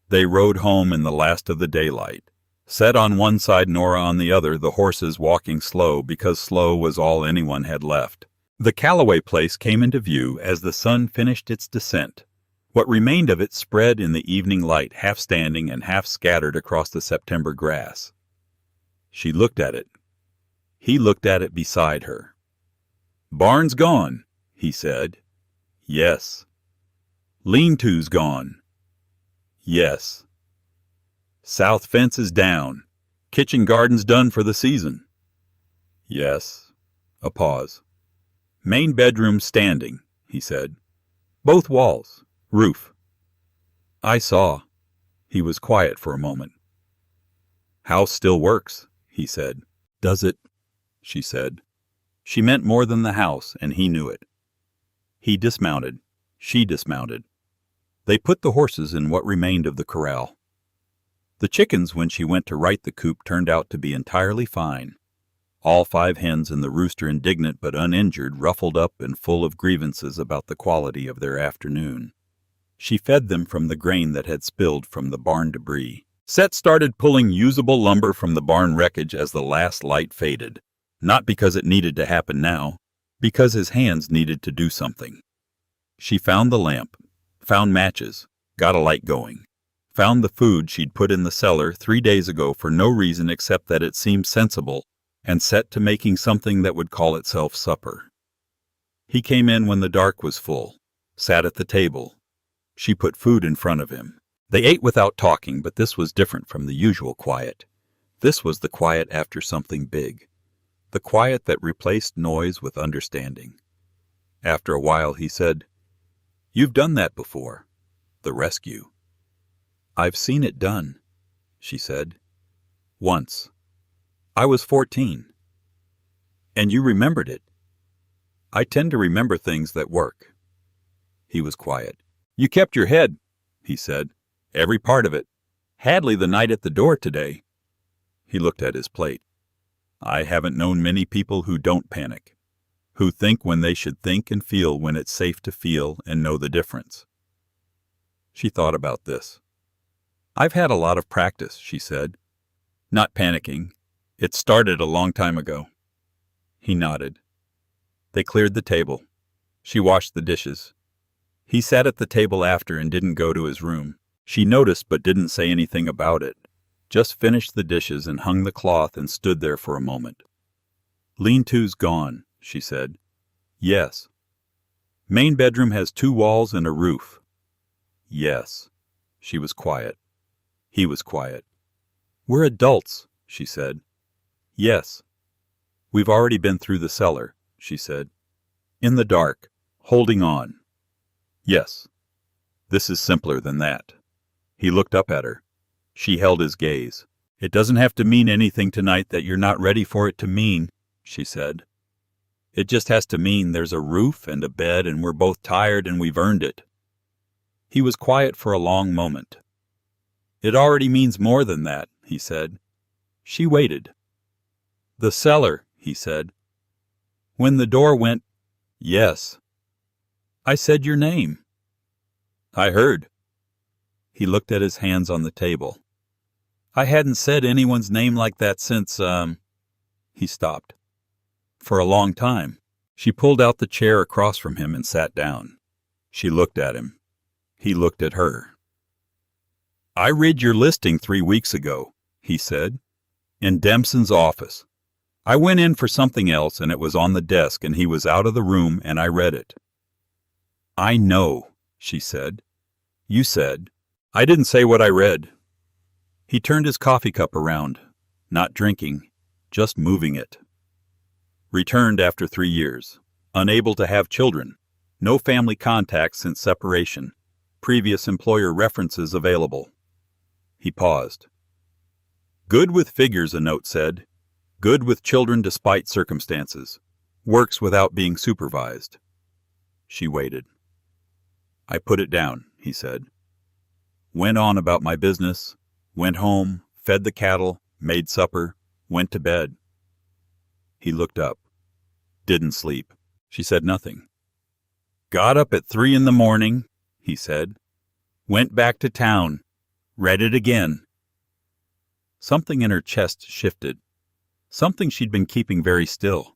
They rode home in the last of the daylight. Set on one side, Nora on the other, the horses walking slow because slow was all anyone had left. The Calloway place came into view as the sun finished its descent. What remained of it spread in the evening light, half standing and half scattered across the September grass. She looked at it. He looked at it beside her. "Barn's gone," he said. "Yes." "Lean-to's gone." "Yes." "South fence is down. Kitchen garden's done for the season." "Yes." A pause. "Main bedroom standing," he said. "Both walls. Roof." "I saw." He was quiet for a moment. "House still works," he said. "Does it?" she said. She meant more than the house, and he knew it. He dismounted. She dismounted. They put the horses in what remained of the corral. The chickens, when she went to right the coop, turned out to be entirely fine. All 5 hens and the rooster, indignant but uninjured, ruffled up and full of grievances about the quality of their afternoon. She fed them from the grain that had spilled from the barn debris. Set started pulling usable lumber from the barn wreckage as the last light faded. Not because it needed to happen now, because his hands needed to do something. She found the lamp, found matches, got a light going, found the food she'd put in the cellar 3 days ago for no reason except that it seemed sensible, and set to making something that would call itself supper. He came in when the dark was full, sat at the table. She put food in front of him. They ate without talking, but this was different from the usual quiet. This was the quiet after something big. The quiet that replaced noise with understanding. After a while he said, "You've done that before. The rescue." "I've seen it done," she said. "Once. I was 14. And you remembered it." "I tend to remember things that work." He was quiet. "You kept your head," he said. "Every part of it. Hadley the night at the door today. He looked at his plate. I haven't known many people who don't panic, who think when they should think and feel when it's safe to feel and know the difference. She thought about this. I've had a lot of practice, she said. Not panicking. It started a long time ago. He nodded. They cleared the table. She washed the dishes. He sat at the table after and didn't go to his room. She noticed but didn't say anything about it. Just finished the dishes and hung the cloth and stood there for a moment. Lean-to's gone, she said. Yes. Main bedroom has 2 walls and a roof. Yes. She was quiet. He was quiet. We're adults, she said. Yes. We've already been through the cellar, she said. In the dark, holding on. Yes. This is simpler than that. He looked up at her. She held his gaze. It doesn't have to mean anything tonight that you're not ready for it to mean, she said. It just has to mean there's a roof and a bed and we're both tired and we've earned it. He was quiet for a long moment. It already means more than that, he said. She waited. The cellar, he said. When the door went, yes. I said your name. I heard. He looked at his hands on the table. I hadn't said anyone's name like that since, He stopped. For a long time. She pulled out the chair across from him and sat down. She looked at him. He looked at her. I read your listing 3 weeks ago, he said, in Dempson's office. I went in for something else and it was on the desk and he was out of the room and I read it. I know, she said. You said. I didn't say what I read. He turned his coffee cup around, not drinking, just moving it. Returned after 3 years, unable to have children, no family contact since separation, previous employer references available. He paused. Good with figures, a note said. Good with children despite circumstances. Works without being supervised. She waited. I put it down, he said. Went on about my business, went home, fed the cattle, made supper, went to bed. He looked up. Didn't sleep. She said nothing. Got up at 3 a.m, he said. Went back to town. Read it again. Something in her chest shifted. Something she'd been keeping very still.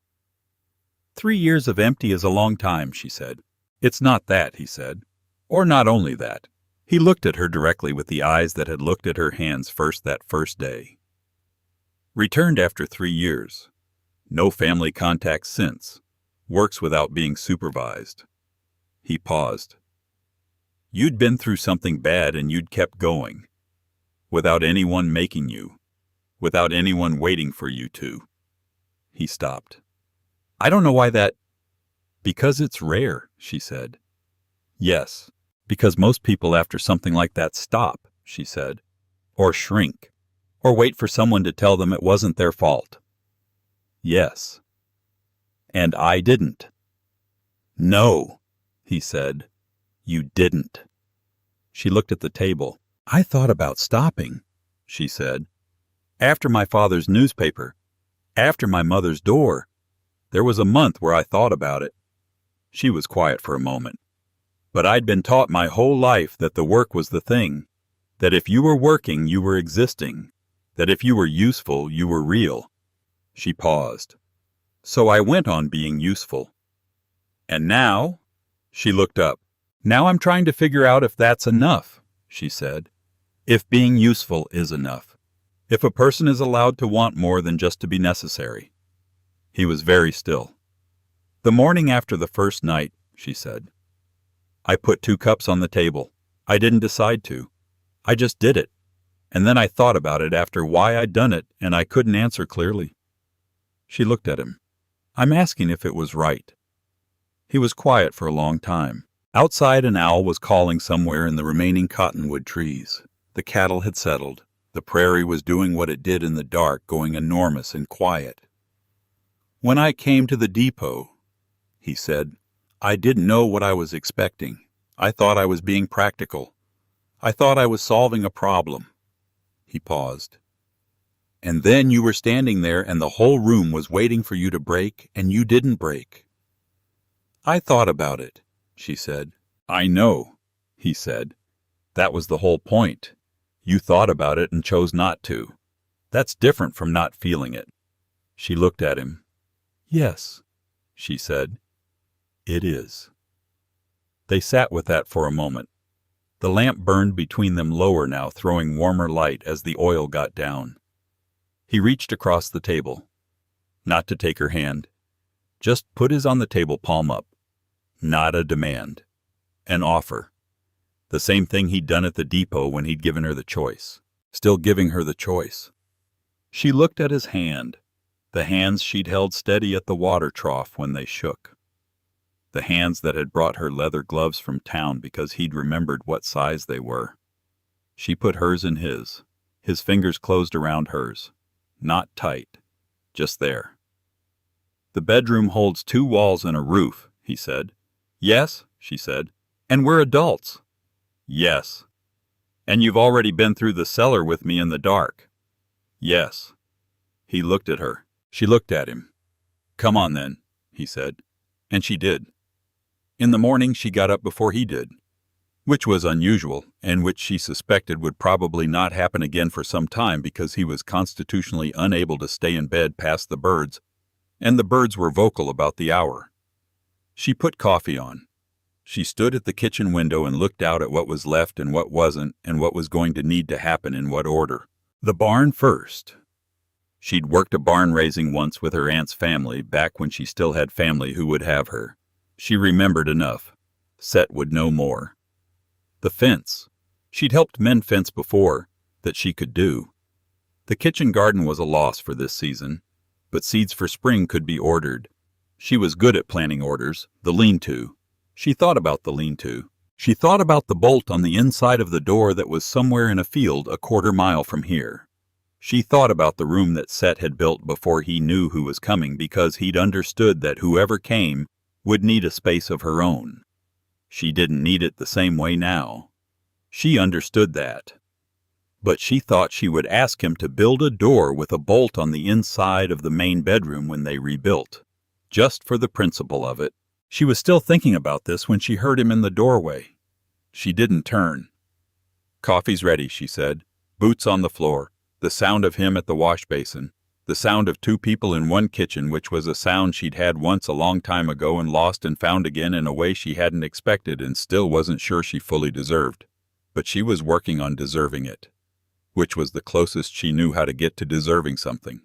3 years of empty is a long time, she said. It's not that, he said. Or not only that. He looked at her directly with the eyes that had looked at her hands first that first day. Returned after 3 years. No family contact since. Works without being supervised. He paused. You'd been through something bad and you'd kept going. Without anyone making you. Without anyone waiting for you to. He stopped. I don't know why that... Because it's rare, she said. Yes, because most people after something like that stop, she said. Or shrink. Or wait for someone to tell them it wasn't their fault. Yes. And I didn't. No, he said. You didn't. She looked at the table. I thought about stopping, she said. After my father's newspaper, after my mother's door, there was a month where I thought about it. She was quiet for a moment. But I'd been taught my whole life that the work was the thing, that if you were working, you were existing, that if you were useful, you were real. She paused. So I went on being useful. And now, she looked up. Now I'm trying to figure out if that's enough, she said. If being useful is enough. If a person is allowed to want more than just to be necessary. He was very still. The morning after the first night, she said. I put 2 cups on the table. I didn't decide to. I just did it. And then I thought about it after why I'd done it, and I couldn't answer clearly. She looked at him. I'm asking if it was right. He was quiet for a long time. Outside, an owl was calling somewhere in the remaining cottonwood trees. The cattle had settled. The prairie was doing what it did in the dark, going enormous and quiet. When I came to the depot, he said, I didn't know what I was expecting. I thought I was being practical. I thought I was solving a problem. He paused. "And then you were standing there and the whole room was waiting for you to break, and you didn't break." "I thought about it," she said. "I know," he said. "That was the whole point. You thought about it and chose not to. That's different from not feeling it." She looked at him. "Yes," she said. "It is." They sat with that for a moment. The lamp burned between them lower now, throwing warmer light as the oil got down. He reached across the table. Not to take her hand. Just put his on the table, palm up. Not a demand. An offer. The same thing he'd done at the depot when he'd given her the choice. Still giving her the choice. She looked at his hand, the hands she'd held steady at the water trough when they shook. The hands that had brought her leather gloves from town because he'd remembered what size they were. She put hers in his fingers closed around hers. Not tight. Just there. "The bedroom holds 2 walls and a roof," he said. "Yes," she said. "And we're adults." "Yes." "And you've already been through the cellar with me in the dark." "Yes." He looked at her. She looked at him. "Come on then," he said. And she did. In the morning she got up before he did, which was unusual, and which she suspected would probably not happen again for some time because he was constitutionally unable to stay in bed past the birds, and the birds were vocal about the hour. She put coffee on. She stood at the kitchen window and looked out at what was left and what wasn't and what was going to need to happen in what order. The barn first. She'd worked a barn raising once with her aunt's family back when she still had family who would have her. She remembered enough. Set would know more. The fence. She'd helped mend fence before, that she could do. The kitchen garden was a loss for this season, but seeds for spring could be ordered. She was good at planning orders. The lean-to. She thought about the lean-to. She thought about the bolt on the inside of the door that was somewhere in a field a 1/4 mile from here. She thought about the room that Set had built before he knew who was coming because he'd understood that whoever came would need a space of her own. She didn't need it the same way now. She understood that. But she thought she would ask him to build a door with a bolt on the inside of the main bedroom when they rebuilt, just for the principle of it. She was still thinking about this when she heard him in the doorway. She didn't turn. "Coffee's ready," she said. Boots on the floor, the sound of him at the wash basin, the sound of 2 people in one kitchen, which was a sound she'd had once a long time ago and lost and found again in a way she hadn't expected and still wasn't sure she fully deserved. But she was working on deserving it, which was the closest she knew how to get to deserving something.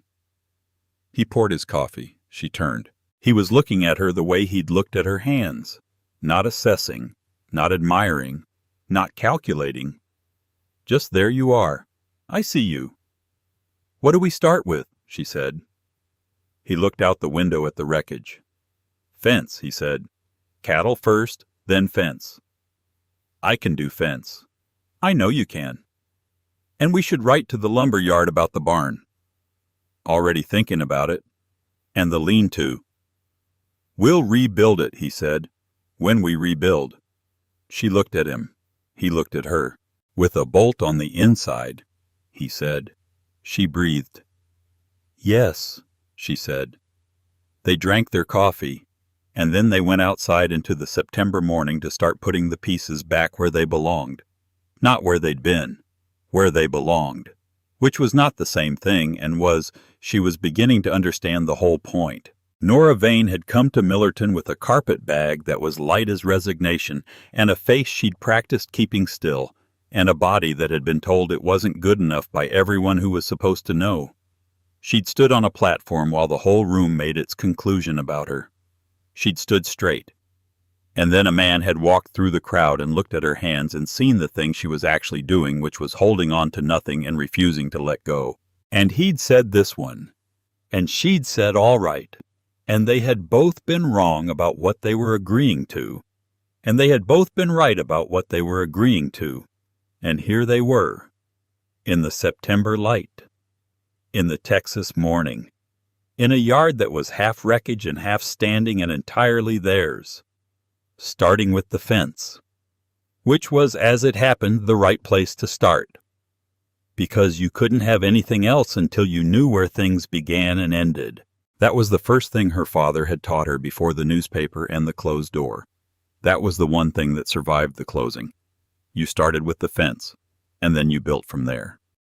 He poured his coffee. She turned. He was looking at her the way he'd looked at her hands, not assessing, not admiring, not calculating. Just there you are. I see you. "What do we start with?" she said. He looked out the window at the wreckage. "Fence," he said. "Cattle first, then fence." "I can do fence." "I know you can." "And we should write to the lumber yard about the barn." "Already thinking about it." "And the lean-to." "We'll rebuild it," he said. "When we rebuild." She looked at him. He looked at her. "With a bolt on the inside," he said. She breathed. "Yes," she said. They drank their coffee, and then they went outside into the September morning to start putting the pieces back where they belonged. Not where they'd been, where they belonged. Which was not the same thing, and she was beginning to understand the whole point. Nora Vane had come to Millerton with a carpet bag that was light as resignation, and a face she'd practiced keeping still, and a body that had been told it wasn't good enough by everyone who was supposed to know. She'd stood on a platform while the whole room made its conclusion about her. She'd stood straight. And then a man had walked through the crowd and looked at her hands and seen the thing she was actually doing, which was holding on to nothing and refusing to let go. And he'd said this one. And she'd said all right. And they had both been wrong about what they were agreeing to. And they had both been right about what they were agreeing to. And here they were, in the September light, in the Texas morning, in a yard that was half wreckage and half standing and entirely theirs, starting with the fence, which was, as it happened, the right place to start. Because you couldn't have anything else until you knew where things began and ended. That was the first thing her father had taught her before the newspaper and the closed door. That was the one thing that survived the closing. You started with the fence, and then you built from there.